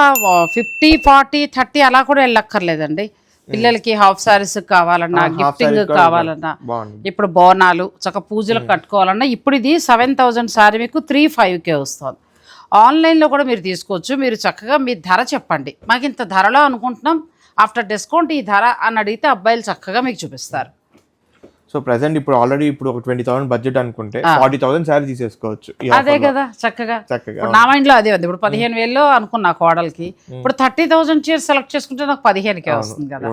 50, 40, 30 అలా కూడా వెళ్ళక్కర్లేదండి. పిల్లలకి హాఫ్ సారీస్ కావాలన్నా, గిఫ్టింగ్ కావాలన్నా, ఇప్పుడు బోనాలు చక్కగా పూజలకు కట్టుకోవాలన్నా ఇప్పుడు ఇది 7,000 సారీ మీకు 3,500కే వస్తుంది. ఆన్లైన్లో కూడా మీరు తీసుకోవచ్చు. మీరు చక్కగా మీ ధర చెప్పండి, మాకు ఇంత ధరలో అనుకుంటున్నాం, ఆఫ్టర్ డిస్కౌంట్ ఈ ధర అని అడిగితే అబ్బాయిలు చక్కగా మీకు చూపిస్తారు. సో ప్రెసెంట్ ఇప్పుడు ఆల్రెడీ ఇప్పుడు ఒక 20,000 బడ్జెట్ అనుకుంటే 40,000 శారీ తీసేసుకోవచ్చు. అదే కదా చక్కగా. నా మైండ్ లో అదే ఉంది. ఇప్పుడు 15,000 అనుకున్నా కోడలికి, ఇప్పుడు 30,000 చీర సెలెక్ట్ చేసుకుంటే నాకు 15కే వస్తుంది కదా.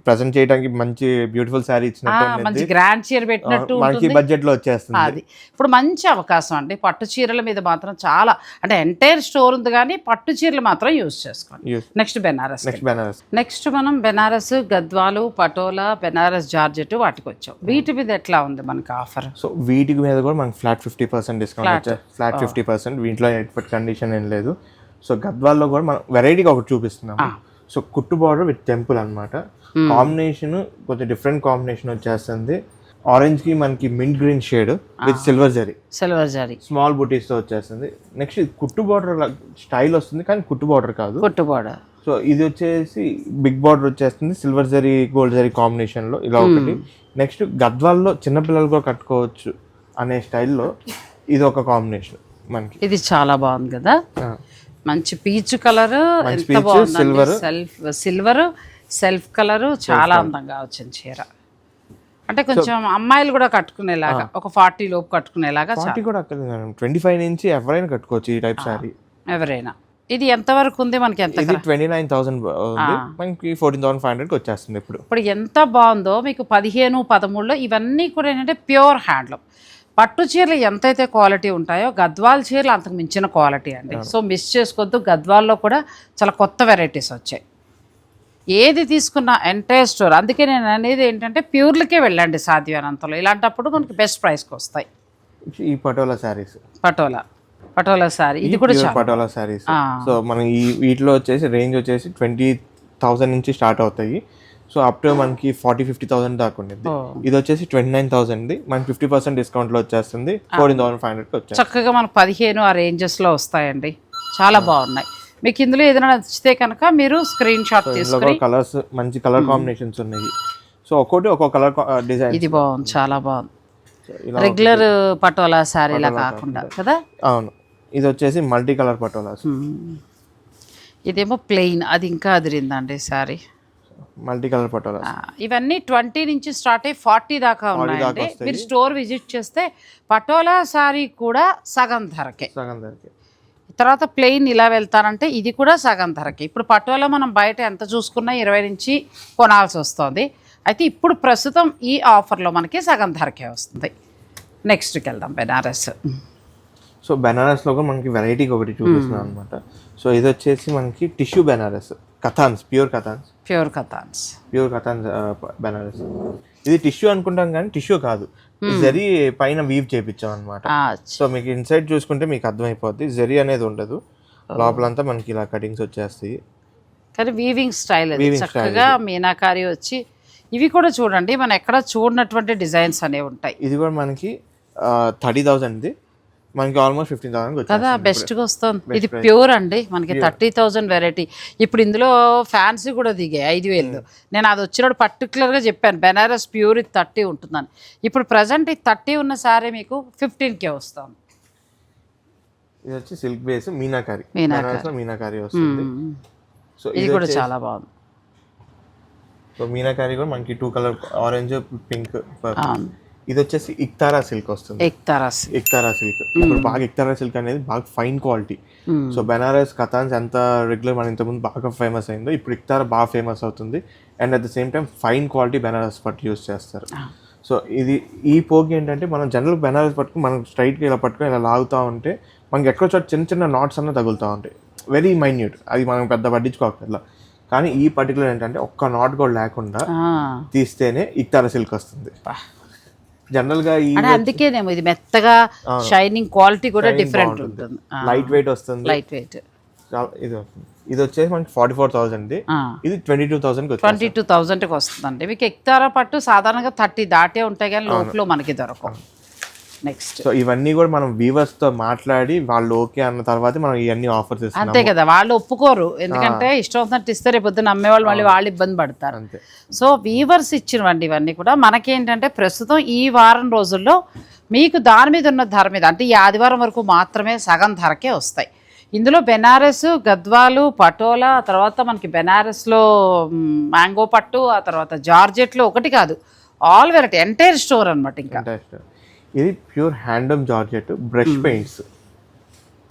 ప్రెసెంట్ చేయడానికి మంచి బ్యూటిఫుల్ శారీ ఇచ్చినట్టు, మంచి గ్రాండ్ చీర పెట్టినట్టు మనకి బడ్జెట్ లో వచ్చేస్తుంది. అది ఇప్పుడు మంచి అవకాశం అండి. పట్టు చీరల మీద మాత్రం చాలా, అంటే ఎంటైర్ స్టోర్ ఉంది కానీ పట్టు చీరలు మాత్రం యూజ్ చేసుకోండి. నెక్స్ట్ మనం బెనారస్, గద్వాలు, పటోలా, బెనారస్ జార్జెట్ వాటికి వచ్చాం. వీటి మీద ఎట్లా ఉంది మనకి ఆఫర్? సో వీటి మీద కూడా మనకి ఫ్లాట్ 50% డిస్కౌంట్ వచ్చాయి. ఫ్లాట్ 50%. వీటిలో ఎటువంటి కండిషన్ ఏం లేదు. సో గద్వాల్లో కూడా మనం వెరైటీగా ఒకటి చూపిస్తున్నాం. సో కుట్టు బార్డర్ విత్ టెంపుల్ అనమాట. కాంబినేషన్ కొంచెం డిఫరెంట్ కాంబినేషన్ వచ్చేస్తుంది. ఆరెంజ్ కి మనకి mint green shade with silver zari small బుటీస్ తో వచ్చేస్తుంది. నెక్స్ట్ కుట్టు బార్డర్ స్టైల్ వస్తుంది కానీ కుట్టు బార్డర్ కాదు, కుట్టు బార్డర్. సో ఇది వచ్చేసి బిగ్ బార్డర్ వచ్చేస్తుంది silver zari gold zari combination లో, ఇలా ఒకటి. నెక్స్ట్ గద్వాల్లో చిన్నపిల్లలు కూడా కట్టుకోవచ్చు అనే స్టైల్లో ఇది ఒక కాంబినేషన్ మనకి. ఇది చాలా బాగుంది కదా. మంచి పీచ్ కలర్, మంచి ఎంత peach, బాగుందండి. silver. సిల్వర్ సెల్ఫ్ కలర్ చాలా అందంగా వచ్చింది చీర. అంటే కొంచెం అమ్మాయిలు కూడా కట్టుకునేలాగా, ఒక 40 లోపు కట్టుకునేలాగా 40 కూడా అక్కడ 25 నుంచి ఎవరైనా కట్టుకోవచ్చు ఈ టైప్ శారీ. ఎవరైనా. ఇది ఎంతవరకు ఉంది మనకి? ఎంత ఇది 29,000 ఉంది, మనకి 14,500కి వచ్చేస్తుంది ఇప్పుడు. ఇప్పుడు ఎంత బాగుందో మీకు 15, 13లో ఇవన్నీ కూడా ఏంటంటే ప్యూర్ హ్యాండ్లూమ్. పట్టు చీరలు ఎంతైతే క్వాలిటీ ఉంటాయో గద్వాల్ చీరలు అంతకు మించిన క్వాలిటీ అండి. సో మిస్ చేసుకోవద్దు. గద్వాల్లో కూడా చాలా కొత్త వెరైటీస్ వచ్చాయి. ఏది తీసుకున్నా ఎంటైర్ స్టోర్. అందుకే నేను అనేది ఏంటంటే ప్యూర్లకే వెళ్ళండి సాధ్యమైనంతలో. ఇలాంటప్పుడు మనకి బెస్ట్ ప్రైస్కి వస్తాయి. ఈ పటోలా శారీస్, పటోలా శారీ ఇది కూడా చాలా పటోలా శారీస్. సో మనం ఈ వీటిలో వచ్చేసి రేంజ్ వచ్చేసి 20,000 నుంచి స్టార్ట్ అవుతాయి. సో అప్ టు మనకి 40-50,000 దాకా ఉండేది. ఇది వచ్చేసి 29,000, మనకి 50% డిస్కౌంట్లో వచ్చేస్తుంది 14,500కి వచ్చేస్తుంది. చక్కగా మనకు 15 ఆ రేంజెస్లో వస్తాయండి. చాలా బాగున్నాయి. మీకు ఇందులో ఏదైనా నచ్చితే కనుక మీరు స్క్రీన్ షాట్ తీసుకుని. కలర్స్ మంచి కలర్ కాంబినేషన్స్ ఉన్నాయి. సో ఒక్కొక్కటి ఒక్కో కలర్ డిజైన్. ఇది బాగుంది, చాలా బాగుంది. రెగ్యులర్ పటోలా శారీలా కాకుండా కదా. అవును, ఇది వచ్చేసి మల్టీ కలర్ పటోలాస్. ఇదేమో ప్లెయిన్, అది ఇంకా అదిరిందండి శారీ. మల్టీ కలర్ పటోలాస్ ఇవన్నీ 20 నుంచి స్టార్ట్ అయ్యి 40 దాకా ఉన్నాయండి. మీరు స్టోర్ విజిట్ చేస్తే పటోలా శారీ కూడా సగం ధరకే. తర్వాత ప్లెయిన్ ఇలా వెళ్తారంటే ఇది కూడా సగం ధరకే. ఇప్పుడు పటోలా మనం బయట ఎంత చూసుకున్నా 20 నుంచి కొనాల్సి వస్తుంది. అయితే ఇప్పుడు ప్రస్తుతం ఈ ఆఫర్లో మనకి సగం ధరకే వస్తుంది. నెక్స్ట్కి వెళ్దాం, బెనారస్. సో బెనారస్లో కూడా మనకి వెరైటీకి ఒకటి చూపిస్తున్నాం అనమాట. సో ఇది వచ్చేసి మనకి టిష్యూ బెనారస్, కథాన్స్, ప్యూర్ కథాన్స్ బెనారస్. ఇది టిష్యూ అనుకుంటాం కానీ టిష్యూ కాదు, జరీ పైన వీవ్ చేపించాం అనమాట. సో మీకు ఇన్సైడ్ చూసుకుంటే మీకు అర్థమైపోద్ది, జరీ అనేది ఉండదు, లోపలంతా మనకి ఇలా కటింగ్స్ వచ్చేస్తాయి. కానీ వీవింగ్ స్టైల్ చక్కగా మీనాకారి వచ్చి. ఇవి కూడా చూడండి, మనం ఎక్కడ చూడనటువంటి డిజైన్స్ అనేవి ఉంటాయి. ఇది కూడా మనకి 30,000, మనకి ఆల్మోస్ట్ 15,000 కదా, బెస్ట్గా వస్తుంది. ఇది ప్యూర్ అండి, మనకి 30,000 వెరైటీ. ఇప్పుడు ఇందులో ఫ్యాన్సీ కూడా దిగాయి 5,000. నేను అది వచ్చినప్పుడు పర్టికులర్గా చెప్పాను బెనారస్ ప్యూర్ ఇది 30 ఉంటుందని. ఇప్పుడు ప్రజెంట్ ఇది 30 ఉన్న సారీ మీకు 15K వస్తుంది. ఇది వచ్చి సిల్క్ బేస్ మీనాకారి వస్తుంది. సో ఇది కూడా చాలా బాగుంది. సో మీనాకారి కూడా మనకి 2 కలర్, ఆరెంజ్, పింక్. ఇది వచ్చేసి ఇక్తారా సిల్క్ వస్తుంది. ఇక్తారా సిల్క్ ఇప్పుడు బాగా ఇక్తారా సిల్క్ అనేది బాగా ఫైన్ క్వాలిటీ. సో బెనారస్ కథాన్స్ ఎంత రెగ్యులర్ మన ఇంతకుముందు బాగా ఫేమస్ అయిందో ఇప్పుడు ఇక్తారా బాగా ఫేమస్ అవుతుంది. And at the same time fine quality Banaras పట్టు యూస్ చేస్తారు. సో ఇది ఈ పోగి ఏంటంటే మనం జనరల్ బెనారస్ పట్టుకుని మనం స్ట్రైట్గా ఇలా పట్టుకొని ఇలా లాగుతూ ఉంటే మనకి ఎక్కడో చోట చిన్న చిన్న నాట్స్ అన్న తగులుతూ ఉంటాయి, వెరీ మైన్యూట్, అది మనం పెద్ద పట్టించుకోకర్లా. కానీ ఈ పర్టికులర్ ఏంటంటే ఒక్క నాట్ కూడా లేకుండా తీస్తేనే ఇక్తారా సిల్క్ వస్తుంది. జనరల్ గా అందుకేనేమో ఇది మెత్తగా షైనింగ్ క్వాలిటీ కూడా డిఫరెంట్ ఉంటుంది. లైట్ వెయిట్ వస్తుంది. ఇది వచ్చేసి మనకి 44,000, ఇది 22,000కి వస్తుందండి. మీకు ఇక్తారా పట్టు సాధారణంగా 30 దాటే ఉంటాయి కానీ లోపల మనకి దొరకవు. నెక్స్ట్ సో ఇవన్నీ కూడా మనం వీవర్స్ తో మాట్లాడి వాళ్ళు ఓకే అన్న తర్వాత మనం ఇవన్నీ ఆఫర్స్ ఇస్తాం. అంతే కదా, వాళ్ళు ఒప్పుకోరు, ఎందుకంటే ఇష్టం వచ్చినట్టు ఇస్తే రేపు పొద్దున్న అమ్మేవాళ్ళు మళ్ళీ వాళ్ళు ఇబ్బంది పడతారు. సో వీవర్స్ ఇచ్చినవండి ఇవన్నీ కూడా. మనకేంటంటే ప్రస్తుతం ఈ వారం రోజుల్లో మీకు దాని మీద ఉన్న ధర మీద, అంటే ఈ ఆదివారం వరకు మాత్రమే సగం ధరకే వస్తాయి. ఇందులో బెనారస్, గద్వాలు, పటోలా, తర్వాత మనకి బెనారస్లో మ్యాంగో పట్టు, ఆ తర్వాత జార్జెట్లో ఒకటి కాదు, ఆల్ వెరైటీ, ఎంటైర్ స్టోర్ అనమాట. ఇంకా ఇది pure handloom georgette brush paints,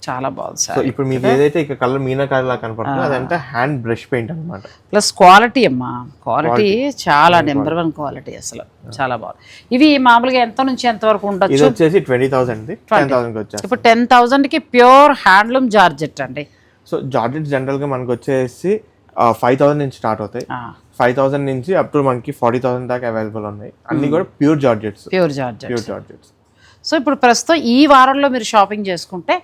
చాలా బాగుంది సార్. ఇప్పుడు మీకు ఏదైతే ఇక కలర్ మీనాకారి లా కనపడుతుందో అదంతా హ్యాండ్ బ్రష్ పెయింట్ అన్నమాట. ప్లస్ క్వాలిటీ అమ్మా, క్వాలిటీ చాలా నెంబర్ 1 క్వాలిటీ అసలు, చాలా బాగుంది. ఇవి మామూలుగా ఎంత నుంచి ఎంత వరకు ఉండొచ్చు? ఇది వచ్చేసి 20,000, 10,000కి వచ్చేసి. ఇప్పుడు 10,000కి ప్యూర్ హ్యాండ్లూమ్ జార్జెట్ అండి. సో జార్జెట్ జనరల్ గా మనకు వచ్చేసి 5,000 నుంచి స్టార్ట్ అవుతాయి. 5,000 నుంచి అప్ టు మనకి 40,000 దాకా అవైలబుల్ ఉన్నాయి. అన్ని కూడా ప్యూర్ జార్జెట్స్. సో ఇప్పుడు ప్రస్తుతం ఈ వారంలో మీరు షాపింగ్ చేసుకుంటే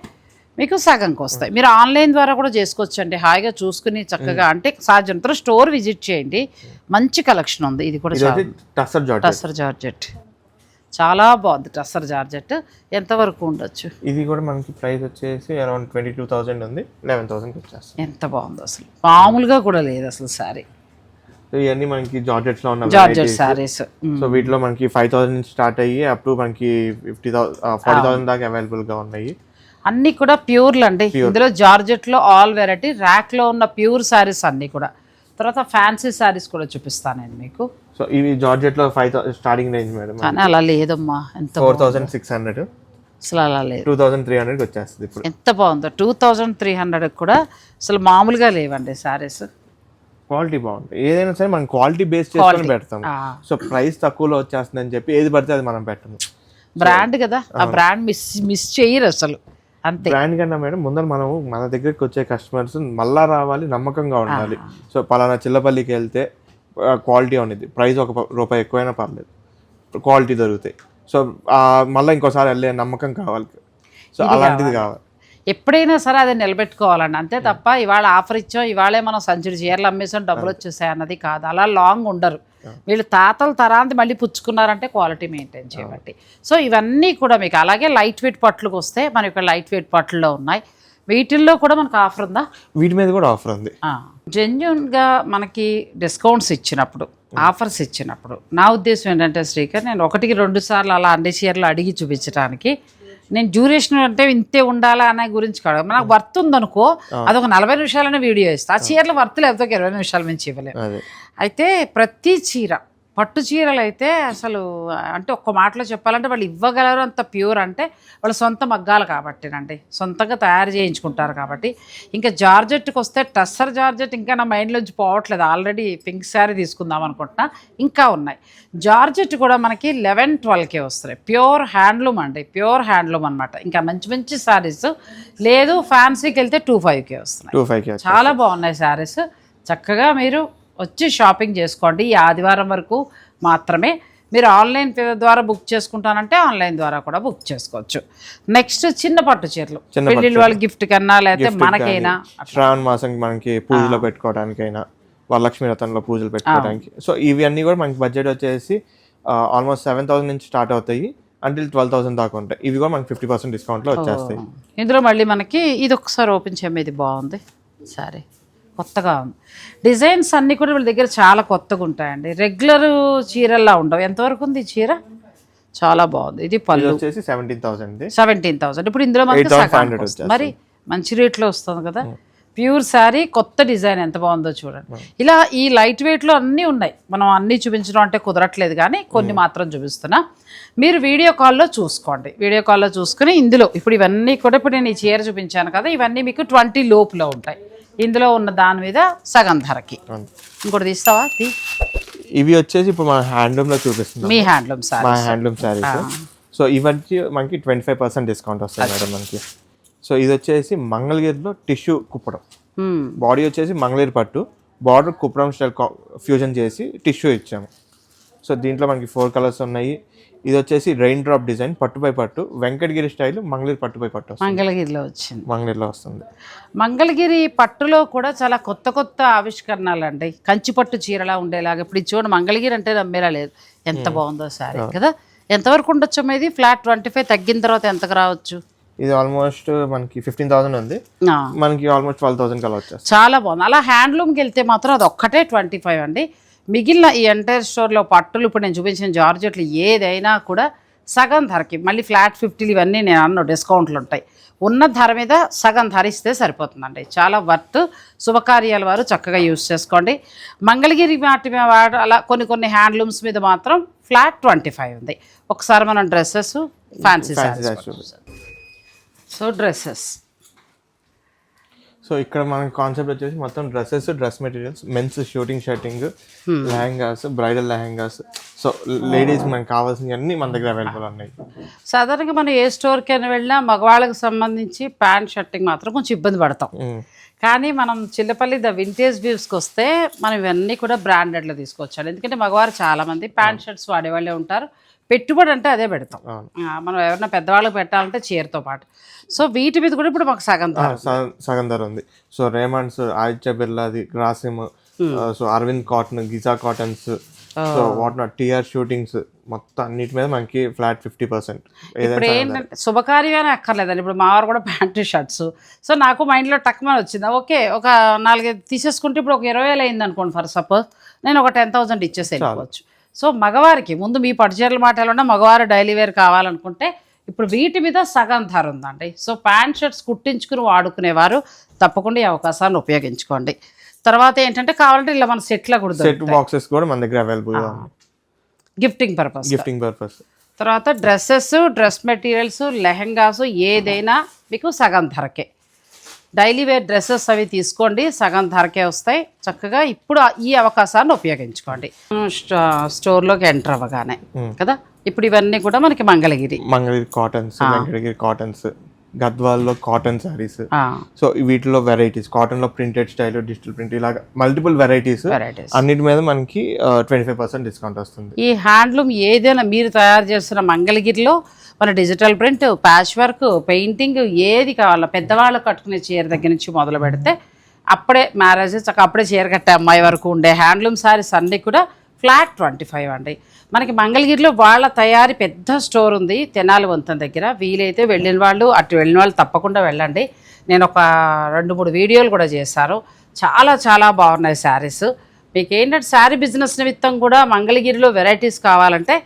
మీకు సగంకి వస్తాయి. మీరు ఆన్లైన్ ద్వారా కూడా చేసుకోవచ్చండి, హాయిగా చూసుకుని చక్కగా. అంటే సాధ్యంతో స్టోర్ విజిట్ చేయండి, మంచి కలెక్షన్ ఉంది. ఇది కూడా టస్సర్ జార్జెట్ చాలా బాగుంది. టస్సర్ జార్జెట్ ఎంతవరకు ఉండొచ్చు? ఇది కూడా మనకి ప్రైస్ వచ్చేసి అరౌండ్ 22,000 ఉంది, 11,000కి వచ్చేస్తుంది. ఎంత బాగుందో అసలు, మామూలుగా కూడా లేదు అసలు సారీ. ఇవన్నీ మనకి జార్జెట్స్ లో ఉన్న జార్జెట్ సారీస్. సో వీటిలో మనకి 5,000 నుంచి స్టార్ట్ అయ్యి అప్ టు మనకి 40,000 దాకా అవైలబుల్ గా ఉన్నాయి. అన్నీ కూడా ప్యూర్లు అండి. ఇందులో జార్జెట్లో ఆల్ వెరైటీ, ర్యాక్లో ఉన్న ప్యూర్ శారీస్ అన్నీ కూడా. తర్వాత ఫ్యాన్సీ శారీస్ కూడా చూపిస్తాను నేను మీకు. సో ఇవి జార్జెట్లో 5,000 స్టార్టింగ్ రేంజ్ మేడం. కానీ అలా లేదమ్మా, ఎంత 4,600 అసలు అలా లేదు, 2,300కి వచ్చేస్తుంది ఇప్పుడు. ఎంత బాగుందో 2,300 కూడా అసలు మామూలుగా లేవండి శారీస్. క్వాలిటీ బాగుంటుంది. ఏదైనా సరే మనం క్వాలిటీ బేస్ చేసుకొని పెడతాం. సో ప్రైస్ తక్కువలో వచ్చేస్తుంది అని చెప్పి ఏది పడితే అది మనం పెట్టము. బ్రాండ్ కదా, ఆ బ్రాండ్ మిస్ చేయరు అసలు. అంతే. బ్రాండ్ కన్నా మేడం ముందర మనం మన దగ్గరికి వచ్చే కస్టమర్స్ మళ్ళా రావాలి, నమ్మకంగా ఉండాలి. సో పలానా చిల్లపల్లికి వెళ్తే క్వాలిటీ ఉండేది, ప్రైస్ ₹1 ఎక్కువైనా పర్లేదు, క్వాలిటీ దొరుకుతాయి. సో మళ్ళీ ఇంకోసారి వెళ్ళే నమ్మకం కావాలి. సో అలాంటిది కావాలి. ఎప్పుడైనా సరే అది నిలబెట్టుకోవాలండి, అంతే తప్ప ఇవాళ ఆఫర్ ఇచ్చాం, ఇవాళే మనం సంచుడు చీరలు అమ్మేసాం డబ్బులు వచ్చేసాయి అన్నది కాదు. అలా లాంగ్ ఉండరు వీళ్ళు. తాతల తరాంతి మళ్ళీ పుచ్చుకున్నారంటే క్వాలిటీ మెయింటైన్ చేయబట్టి. సో ఇవన్నీ కూడా మీకు అలాగే లైట్ వెయిట్ పట్లకు వస్తే మన ఇక్కడ లైట్ వెయిట్ పట్లలో ఉన్నాయి. వీటిల్లో కూడా మనకు ఆఫర్ ఉందా? వీటి మీద కూడా ఆఫర్ ఉంది. జెన్యున్గా మనకి డిస్కౌంట్స్ ఇచ్చినప్పుడు, ఆఫర్స్ ఇచ్చినప్పుడు నా ఉద్దేశం ఏంటంటే శ్రీకర్, నేను 1-2 సార్లు అలా అన్ని చీరలు అడిగి చూపించడానికి, నేను డ్యూరేషన్ అంటే ఇంతే ఉండాలా అనే గురించి కాదు. నాకు వర్త్ ఉందనుకో అదొక 40 నిమిషాలనే వీడియో ఇస్తా. ఆ చీరలు వర్త్ లేకపోతే 20 నిమిషాల నుంచి ఇవ్వలేము. అయితే ప్రతి చీర, పట్టు చీరలు అయితే అసలు అంటే ఒక్క మాటలో చెప్పాలంటే వాళ్ళు ఇవ్వగలరు అంత ప్యూర్. అంటే వాళ్ళ సొంత మగ్గాలు కాబట్టినండి, సొంతంగా తయారు చేయించుకుంటారు కాబట్టి. ఇంకా జార్జెట్కి వస్తే టస్సర్ జార్జెట్ ఇంకా నా మైండ్లోంచి పోవట్లేదు. ఆల్రెడీ పింక్ శారీ తీసుకుందాం అనుకుంటున్నా, ఇంకా ఉన్నాయి. జార్జెట్ కూడా మనకి 11-12కే వస్తున్నాయి. ప్యూర్ హ్యాండ్లూమ్ అండి, ప్యూర్ హ్యాండ్లూమ్ అనమాట. ఇంకా మంచి మంచి శారీస్ లేదు, ఫ్యాన్సీకి వెళ్తే 2,500కే వస్తున్నాయి. చాలా బాగున్నాయి శారీస్. చక్కగా మీరు వచ్చి షాపింగ్ చేసుకోండి. ఈ ఆదివారం వరకు మాత్రమే. మీరు ఆన్లైన్ ద్వారా బుక్ చేసుకుంటానంటే ఆన్లైన్ ద్వారా కూడా బుక్ చేసుకోవచ్చు. నెక్స్ట్ చిన్న పట్టు చీరలు, పెళ్ళిళ్ళ వాళ్ళ గిఫ్ట్ కన్నా లేకపోతే మనకైనా, శ్రావణ మాసం మనకి పూజలో పెట్టుకోవడానికైనా, వరలక్ష్మి వ్రతంలో పూజలు పెట్టుకోవడానికి. సో ఇవి అన్నీ కూడా మనకి బడ్జెట్ వచ్చేసి ఆల్మోస్ట్ 7,000 నుంచి స్టార్ట్ అవుతాయి అంటిల్ 12,000 దాకా ఉంటాయి. ఇవి కూడా మనకి 50% డిస్కౌంట్లో వచ్చేస్తాయి. ఇందులో మళ్ళీ మనకి ఇది ఒకసారి ఓపెన్ చేయమే, ఇది బాగుంది సారీ, కొత్తగా ఉంది. డిజైన్స్ అన్నీ కూడా వీళ్ళ దగ్గర చాలా కొత్తగా ఉంటాయండి, రెగ్యులర్ చీరల్లా ఉండవు. ఎంతవరకు ఉంది ఈ చీర? చాలా బాగుంది. ఇది పళ్ళు వచ్చేసి 17,000. 17,000. ఇప్పుడు ఇందులో మనకి మరి మంచి రేట్లో వస్తుంది కదా. ప్యూర్ శారీ, కొత్త డిజైన్, ఎంత బాగుందో చూడండి. ఇలా ఈ లైట్ వెయిట్లో అన్నీ ఉన్నాయి. మనం అన్నీ చూపించడం అంటే కుదరట్లేదు కానీ కొన్ని మాత్రం చూపిస్తున్నా. మీరు వీడియో కాల్లో చూసుకోండి. వీడియో కాల్లో చూసుకుని ఇందులో ఇప్పుడు ఇవన్నీ కూడా, ఇప్పుడు నేను ఈ చీర చూపించాను కదా, ఇవన్నీ మీకు 20 లోపులో ఉంటాయి. ఇందులో ఉన్న దాని మీద సగం ధరకి. ఇంకోటి తీస్తావా? ఇవి వచ్చేసి ఇప్పుడు మన హ్యాండ్లూమ్ లో చూపిస్తున్నాం. మీ హ్యాండ్లూమ్ సారీ, మా హ్యాండ్లూమ్ సారీస్. సో ఇవన్నీ మనకి 25% డిస్కౌంట్ వస్తుంది మేడం మనకి. సో ఇది వచ్చేసి మంగళగిరిలో టిష్యూ కుప్పడం, బాడీ వచ్చేసి మంగళగిరి పట్టు, బార్డర్ కుప్పడం స్టైల్ ఫ్యూజన్ చేసి టిష్యూ ఇచ్చాము. సో దీంట్లో మనకి 4 కలర్స్ ఉన్నాయి. ఇది వచ్చేసి రెయిన్ డ్రాప్ డిజైన్, పట్టుపై పట్టు, వెంకటగిరి స్టైల్, మంగళగిరి పట్టుపై పట్టు, మంగళగిరిలో వచ్చింది. మంగళగిరిలో వస్తుంది. మంగళగిరి పట్టులో కూడా చాలా కొత్త కొత్త ఆవిష్కరణలు అండి, కంచి పట్టు చీరలా ఉండేలాగా. ఇప్పుడు చూడండి, మంగళగిరి అంటే నమ్మేలా లేదు, ఎంత బాగుందో శారీ కదా. ఎంతవరకు ఉండొచ్చు ఇది? ఫ్లాట్ 25 తగ్గిన తర్వాత ఎంతకు రావచ్చు? ఇది ఆల్మోస్ట్ మనకి 15,000 ఉంది, మనకి ఆల్మోస్ట్ 12,000 కలా వచ్చేస్తుంది. చాలా బాగుంది. అలా హ్యాండ్లూమ్కి వెళ్తే మాత్రం అది ఒక్కటే 25 అండి. మిగిలిన ఈ ఎంటైర్ స్టోర్లో పట్టులు, ఇప్పుడు నేను చూపించిన జార్జెట్లు ఏదైనా కూడా సగం ధరకి. మళ్ళీ ఫ్లాట్ 50 ఇవన్నీ నేను అన్న డిస్కౌంట్లు ఉంటాయి. ఉన్న ధర మీద సగం ధర ఇస్తే సరిపోతుందండి. చాలా వర్త్. శుభకార్యాల వారు చక్కగా యూజ్ చేసుకోండి. మంగళగిరి వాటి అలా కొన్ని హ్యాండ్లూమ్స్ మీద మాత్రం ఫ్లాట్ 25 ఉంది. ఒకసారి మనం dresses, fancy sarees. So dresses, so ఇక్కడ మన కాన్సెప్ట్ వచ్చేసి మొత్తం dresses, dress materials, men's shooting shirting, lehengas, bridal lehengas. So ladies మనకు కావాల్సినవన్నీ మన దగ్గర అవైలబుల్ ఉన్నాయి. సాధారణంగా మనం ఏ స్టోర్కైనా వెళ్ళినా మగవాళ్ళకి సంబంధించి ప్యాంట్ షర్టింగ్ మాత్రం కొంచెం ఇబ్బంది పడతాం. కానీ మనం చిల్లపల్లి ద వింటేజ్ వ్యూస్కి వస్తే మనం ఇవన్నీ కూడా బ్రాండెడ్లో తీసుకొచ్చాలి. ఎందుకంటే మగవారు చాలామంది ప్యాంట్ షర్ట్స్ వాడేవాళ్ళే ఉంటారు. పెట్టుబడి అంటే అదే పెడతాం మనం. ఎవరైనా పెద్దవాళ్ళకి పెట్టాలంటే చీరతో పాటు. సో వీటి మీద కూడా ఇప్పుడు మాకు సగం ధర ఉంది. సో రేమండ్స్, ఆదిత్య బిర్లాది, Grasim, so Arvind cotton, Giza cottons, so what not, TR suitings, మొత్తం అన్నిటి మీద మనకి ఫ్లాట్ 50%. ఇప్పుడు ఏంటంటే శుభకార్యమే అక్కర్లేదండి. ఇప్పుడు మా వారు కూడా ప్యాంటు షర్ట్స్. సో నాకు మైండ్లో టక్మని వచ్చింది, ఓకే ఒక 4-5 తీసేసుకుంటే ఇప్పుడు ఒక 20,000 అయింది అనుకోండి ఫర్ సపోజ్, నేను ఒక 10,000 ఇచ్చేసి వెళ్ళిపోవచ్చు. సో మగవారికి ముందు మీ పట్టుచీరల మాట ఎలా ఉన్నా, మగవారు డైలీ వేర్ కావాలనుకుంటే ఇప్పుడు వీటి మీద సగం ధర ఉందండి. సో ప్యాంట్ షర్ట్స్ కుట్టించుకుని వాడుకునేవారు తప్పకుండా ఈ అవకాశాన్ని ఉపయోగించుకోండి. తర్వాత ఏంటంటే కావాలంటే ఇలా మన సెట్లా కూడా సెట్ బాక్సెస్ కూడా మన దగ్గర అవైలబుల్ గా ఉంది, గిఫ్టింగ్ పర్పస్. తర్వాత డ్రెస్సెస్, డ్రెస్ మెటీరియల్స్, లెహెంగాస్ ఏదైనా మీకు సగం ధరకే. డైలీ వేర్ డ్రెస్సెస్ అవి తీసుకోండి, సగం ధరకే వస్తాయి. చక్కగా ఇప్పుడు ఈ అవకాశాన్ని ఉపయోగించుకోండి. స్టోర్లోకి ఎంటర్ అవ్వగానే కదా, ఇప్పుడు ఇవన్నీ కూడా మనకి మంగళగిరి కాటన్స్, వెంకటగిరి కాటన్స్, గద్వాల్లో కాటన్ శారీస్. సో వీటిలో వెరైటీస్, కాటన్ లో ప్రింటెడ్ స్టైల్, డిజిటల్ ప్రింట్, ఇలాగా మల్టిపుల్ వెరైటీస్ అన్నిటి మీద మనకి 25% డిస్కౌంట్ వస్తుంది. ఈ హ్యాండ్లూమ్ ఏదైనా మీరు తయారు చేస్తున్న మంగళగిరిలో మన digital print, patch work, painting ఏది కావాలో పెద్దవాళ్ళు కట్టుకునే చీర దగ్గర నుంచి మొదలు పెడితే అప్పుడే మ్యారేజ్ అప్పుడే చీర కట్టే అమ్మాయి వరకు ఉండే హ్యాండ్లూమ్ శారీస్ అన్నీ కూడా ఫ్లాట్ 25 అండి. మనకి మంగళగిరిలో వాళ్ళ తయారీ పెద్ద స్టోర్ ఉంది తెనాలి వంతెన దగ్గర. వీలైతే వెళ్ళిన వాళ్ళు తప్పకుండా వెళ్ళండి. నేను ఒక 2-3 వీడియోలు కూడా చేశాను, చాలా చాలా బాగున్నాయి శారీస్. మీకు ఏంటంటే శారీ బిజినెస్ నిమిత్తం కూడా మంగళగిరిలో వెరైటీస్ కావాలంటే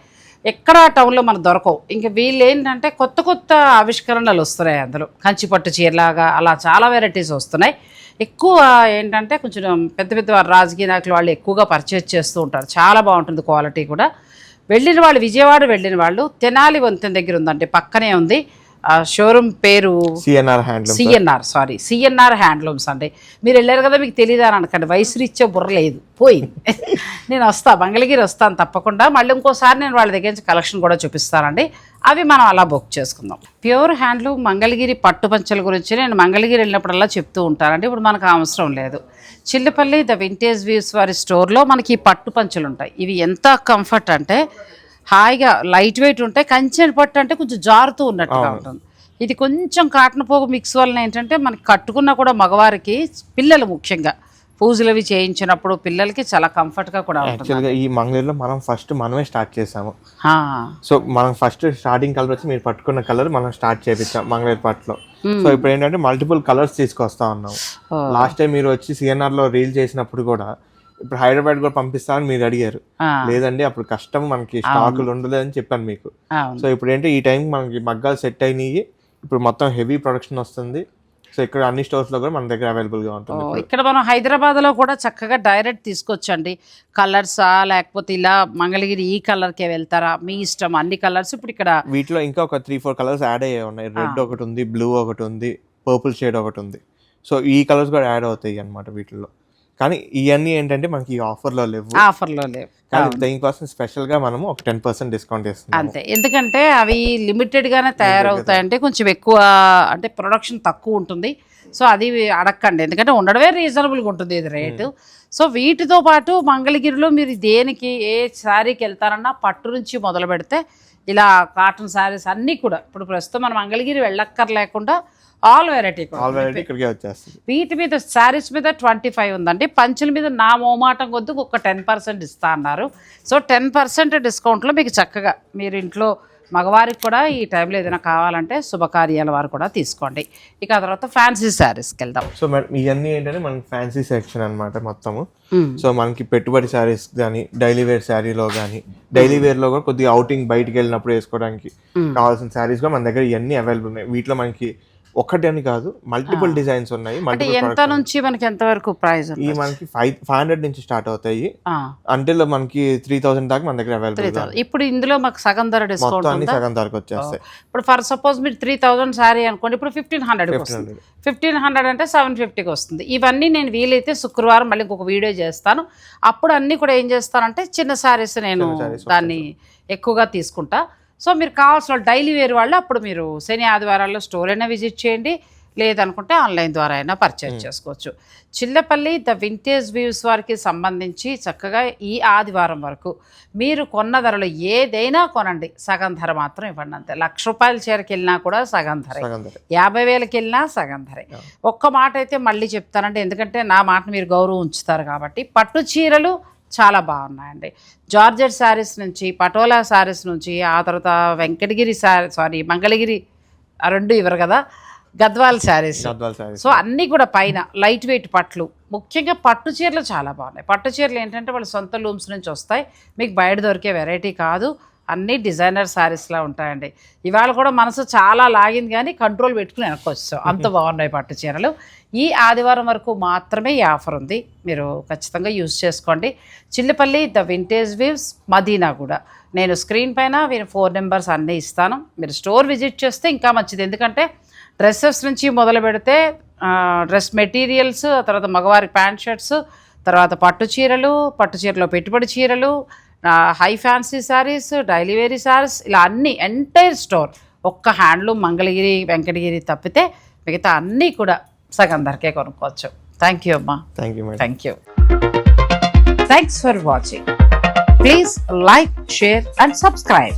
ఎక్కడ టౌన్లో మనకు దొరకవు. ఇంకా వీళ్ళు ఏంటంటే కొత్త కొత్త ఆవిష్కరణలు వస్తున్నాయి, అందులో కంచిపట్టు చీరలాగా అలా చాలా వెరైటీస్ వస్తున్నాయి. ఎక్కువ ఏంటంటే కొంచెం పెద్ద పెద్ద రాజకీయ నాయకులు వాళ్ళు ఎక్కువగా పర్చేజ్ చేస్తూ ఉంటారు, చాలా బాగుంటుంది క్వాలిటీ కూడా. వెళ్ళిన వాళ్ళు, విజయవాడ వెళ్ళిన వాళ్ళు తెనాలి వంతెన దగ్గర ఉందండి, పక్కనే ఉంది. షోరూమ్ పేరు సిఎన్ఆర్ హ్యాండ్లూమ్స్ అండి. మీరు వెళ్ళారు కదా, మీకు తెలియదా అని అనకండి, వయసు రీత్యా బుర్ర లేదు, పోయింది. నేను మంగళగిరి వస్తాను తప్పకుండా. మళ్ళీ ఇంకోసారి నేను వాళ్ళ దగ్గర నుంచి కలెక్షన్ కూడా చూపిస్తానండి, అవి మనం అలా బుక్ చేసుకుందాం. ప్యూర్ హ్యాండ్లూమ్ మంగళగిరి పట్టు పంచల గురించి నేను మంగళగిరి వెళ్ళినప్పుడల్లా చెప్తూ ఉంటానండి. ఇప్పుడు మనకు అవసరం లేదు. చిల్లపల్లి ద వింటేజ్ వ్యూస్ వారి స్టోర్లో మనకి ఈ పట్టు పంచలు ఉంటాయి. ఇవి ఎంత కంఫర్ట్ అంటే హాయిగా లైట్ వెయిట్ ఉంటాయి. కంచె పట్టు అంటే కొంచెం జారుతూ ఉన్నట్టుగా ఉంటుంది. ఇది కొంచెం కాటన్ పోగు మిక్స్ వలన ఏంటంటే మనకి కట్టుకున్నా కూడా మగవారికి, పిల్లలు ముఖ్యంగా పూజలు అవి చేయించినప్పుడు పిల్లలకి చాలా కంఫర్ట్గా కూడా ఉంటుంది. ఈ మంగళగిరిలో మనమే స్టార్ట్ చేసాము. సో మనం స్టార్టింగ్ కలర్ వచ్చి మీరు పట్టుకున్న కలర్ మనం స్టార్ట్ చేయించాం మంగళగిరి పట్టులో. సో ఇప్పుడు ఏంటంటే మల్టిపుల్ కలర్స్ తీసుకొస్తా ఉన్నాం. లాస్ట్ టైం మీరు వచ్చి సిఎన్ఆర్ లో రీల్ చేసినప్పుడు కూడా ఇప్పుడు హైదరాబాద్ కూడా పంపిస్తామని మీరు అడిగారు. లేదండి అప్పుడు కష్టం, మనకి స్టాకులు ఉండలేదని చెప్పాను మీకు. సో ఇప్పుడు ఏంటంటే ఈ టైం మనకి మగ్గాలు సెట్ అయినాయి, ఇప్పుడు మొత్తం హెవీ ప్రొడక్షన్ వస్తుంది. సో ఇక్కడ అన్ని స్టోర్స్ లో కూడా మన దగ్గర అవైలబుల్ గా ఉంటుంది. ఇక్కడ మనం హైదరాబాద్ లో కూడా చక్కగా డైరెక్ట్ తీసుకొచ్చండి. కలర్సా లేకపోతే ఇలా మంగళగిరి ఈ కలర్ కే వెళ్తారా, మీ ఇష్టం. అన్ని కలర్స్ ఇప్పుడు ఇక్కడ వీటిలో ఇంకా ఒక 3-4 కలర్స్ యాడ్ అయ్యే ఉన్నాయి. రెడ్ ఒకటి ఉంది, బ్లూ ఒకటి ఉంది, పర్పుల్ షేడ్ ఒకటి ఉంది. సో ఈ కలర్స్ కూడా యాడ్ అవుతాయి అన్నమాట వీటిలో. కానీ ఇవన్నీ ఏంటంటే మనకి ఆఫర్లో లేవు. కానీ దీనికోసం స్పెషల్ గా మనము ఒక 10% డిస్కౌంట్ ఇస్తున్నాం అంతే. ఎందుకంటే అవి లిమిటెడ్ గానే తయారవుతాయంటే కొంచెం ఎక్కువ అంటే ప్రొడక్షన్ తక్కువ ఉంటుంది. సో అది అడగండి, ఎందుకంటే ఉండడమే రీజనబుల్గా ఉంటుంది ఇది రేటు. సో వీటితో పాటు మంగళగిరిలో మీరు దేనికి ఏ శారీకి వెళ్తారన్నా పట్టు నుంచి మొదలు పెడితే ఇలా కాటన్ శారీస్ అన్నీ కూడా ఇప్పుడు ప్రస్తుతం మనం మంగళగిరి వెళ్ళక్కర్లేకుండా ఆల్ వెరైటీ ఇక్కడికే వచ్చేస్తుంది. వీటి మీద శారీస్ మీద 25 ఉందండి. పంచుల మీద నా మోమాటం కొద్దు ఒక 10% ఇస్తా అన్నారు. సో 10% డిస్కౌంట్లో మీకు చక్కగా మీరు ఇంట్లో మగవారికి కూడా ఈ టైంలో ఏదైనా కావాలంటే శుభకార్యాల వారు కూడా తీసుకోండి. ఇక ఆ తర్వాత ఫ్యాన్సీ శారీస్కి వెళ్దాం. సో ఇవన్నీ ఏంటంటే మనకి ఫ్యాన్సీ సెక్షన్ అనమాట మొత్తము. సో మనకి పెట్టుబడి శారీస్ కానీ, డైలీ వేర్ శారీలో కానీ, డైలీ వేర్లో కూడా కొద్దిగా అవుటింగ్ బయటికి వెళ్ళినప్పుడు వేసుకోవడానికి కావాల్సిన శారీస్ కూడా మన దగ్గర ఇవన్నీ అవైలబుల్ ఉన్నాయి. వీటిలో మనకి ఒకటి అని కాదు, మల్టిపుల్ డిజైన్స్ ఉన్నాయి. ఎంత నుంచి మనకి ఎంత వరకు ప్రైస్? ఈ మనకి 500 నుంచి స్టార్ట్ అవుతాయి అంటే మనకి 3000 దాకా మన దగ్గర అవైలబుల్. ఇప్పుడు ఇందులో మాకు సగం ధర డిస్కౌంట్ అన్ని సగం ధరకు వచ్చేస్తాయి. ఇప్పుడు ఫర్ సపోజ్ మీరు 3000 శారీ అనుకోండి, ఇప్పుడు 1500 వస్తుంది. 1500 అంటే 750కి వస్తుంది. ఇవన్నీ నేను వీలైతే శుక్రవారం మళ్ళీ ఇంకొక వీడియో చేస్తాను. అప్పుడు అన్ని కూడా ఏం చేస్తానంటే చిన్న శారీస్ నేను దాన్ని ఎక్కువగా తీసుకుంటా. సో మీరు కావాల్సిన డైలీ వేర్ వాళ్ళు అప్పుడు మీరు శని ఆదివారాల్లో స్టోర్ అయినా విజిట్ చేయండి, లేదనుకుంటే ఆన్లైన్ ద్వారా అయినా పర్చేజ్ చేసుకోవచ్చు. చిల్లపల్లి ద వింటేజ్ వ్యూస్ వారికి సంబంధించి చక్కగా ఈ ఆదివారం వరకు మీరు కొన్న ధరలు ఏదైనా కొనండి, సగం ధర మాత్రం ఇవ్వండి అంతే. ₹1,00,000 చీరకి వెళ్ళినా కూడా సగం ధరే, 50,000కి వెళ్ళినా సగం ధరే. ఒక్క మాట అయితే మళ్ళీ చెప్తానండి, ఎందుకంటే నా మాటను మీరు గౌరవం ఉంచుతారు కాబట్టి. పట్టు చీరలు చాలా బాగున్నాయండి. జార్జెట్ శారీస్ నుంచి, పటోలా శారీస్ నుంచి, ఆ తర్వాత వెంకటగిరి మంగళగిరి ఆ రెండు ఇవ్వరు కదా, గద్వాల్ శారీస్. సో అన్నీ కూడా పైన లైట్ వెయిట్ పట్లు, ముఖ్యంగా పట్టు చీరలు చాలా బాగున్నాయి. పట్టు చీరలు ఏంటంటే వాళ్ళు సొంత లూమ్స్ నుంచి వస్తాయి, మీకు బయట దొరికే వెరైటీ కాదు. అన్నీ డిజైనర్ శారీస్లా ఉంటాయండి. ఇవాళ కూడా మనసు చాలా లాగింది కానీ కంట్రోల్ పెట్టుకుని వెనక్కొచ్చాం, అంత బాగున్నాయి పట్టు చీరలు. ఈ ఆదివారం వరకు మాత్రమే ఈ ఆఫర్ ఉంది, మీరు ఖచ్చితంగా యూజ్ చేసుకోండి. Chillipalli the vintage weaves Madina కూడా, నేను స్క్రీన్ పైన వీరి 4 నెంబర్స్ అన్నీ ఇస్తాను. మీరు స్టోర్ విజిట్ చేస్తే ఇంకా మంచిది, ఎందుకంటే డ్రెస్సెస్ నుంచి మొదలు పెడితే డ్రెస్ మెటీరియల్స్, తర్వాత మగవారి ప్యాంట్ షర్ట్స్, తర్వాత పట్టు చీరలో పెట్టుబడి చీరలు, high fancy saris, daily vary saris, ఇలా అన్నీ ఎంటైర్ స్టోర్. ఒక్క హ్యాండ్లూమ్ మంగళగిరి వెంకటగిరి తప్పితే మిగతా అన్నీ కూడా సగం ధరకే కొనుక్కోవచ్చు. థ్యాంక్ యూ అమ్మా. Thank you madam. Thank you. Thanks for watching. Please like, share and subscribe.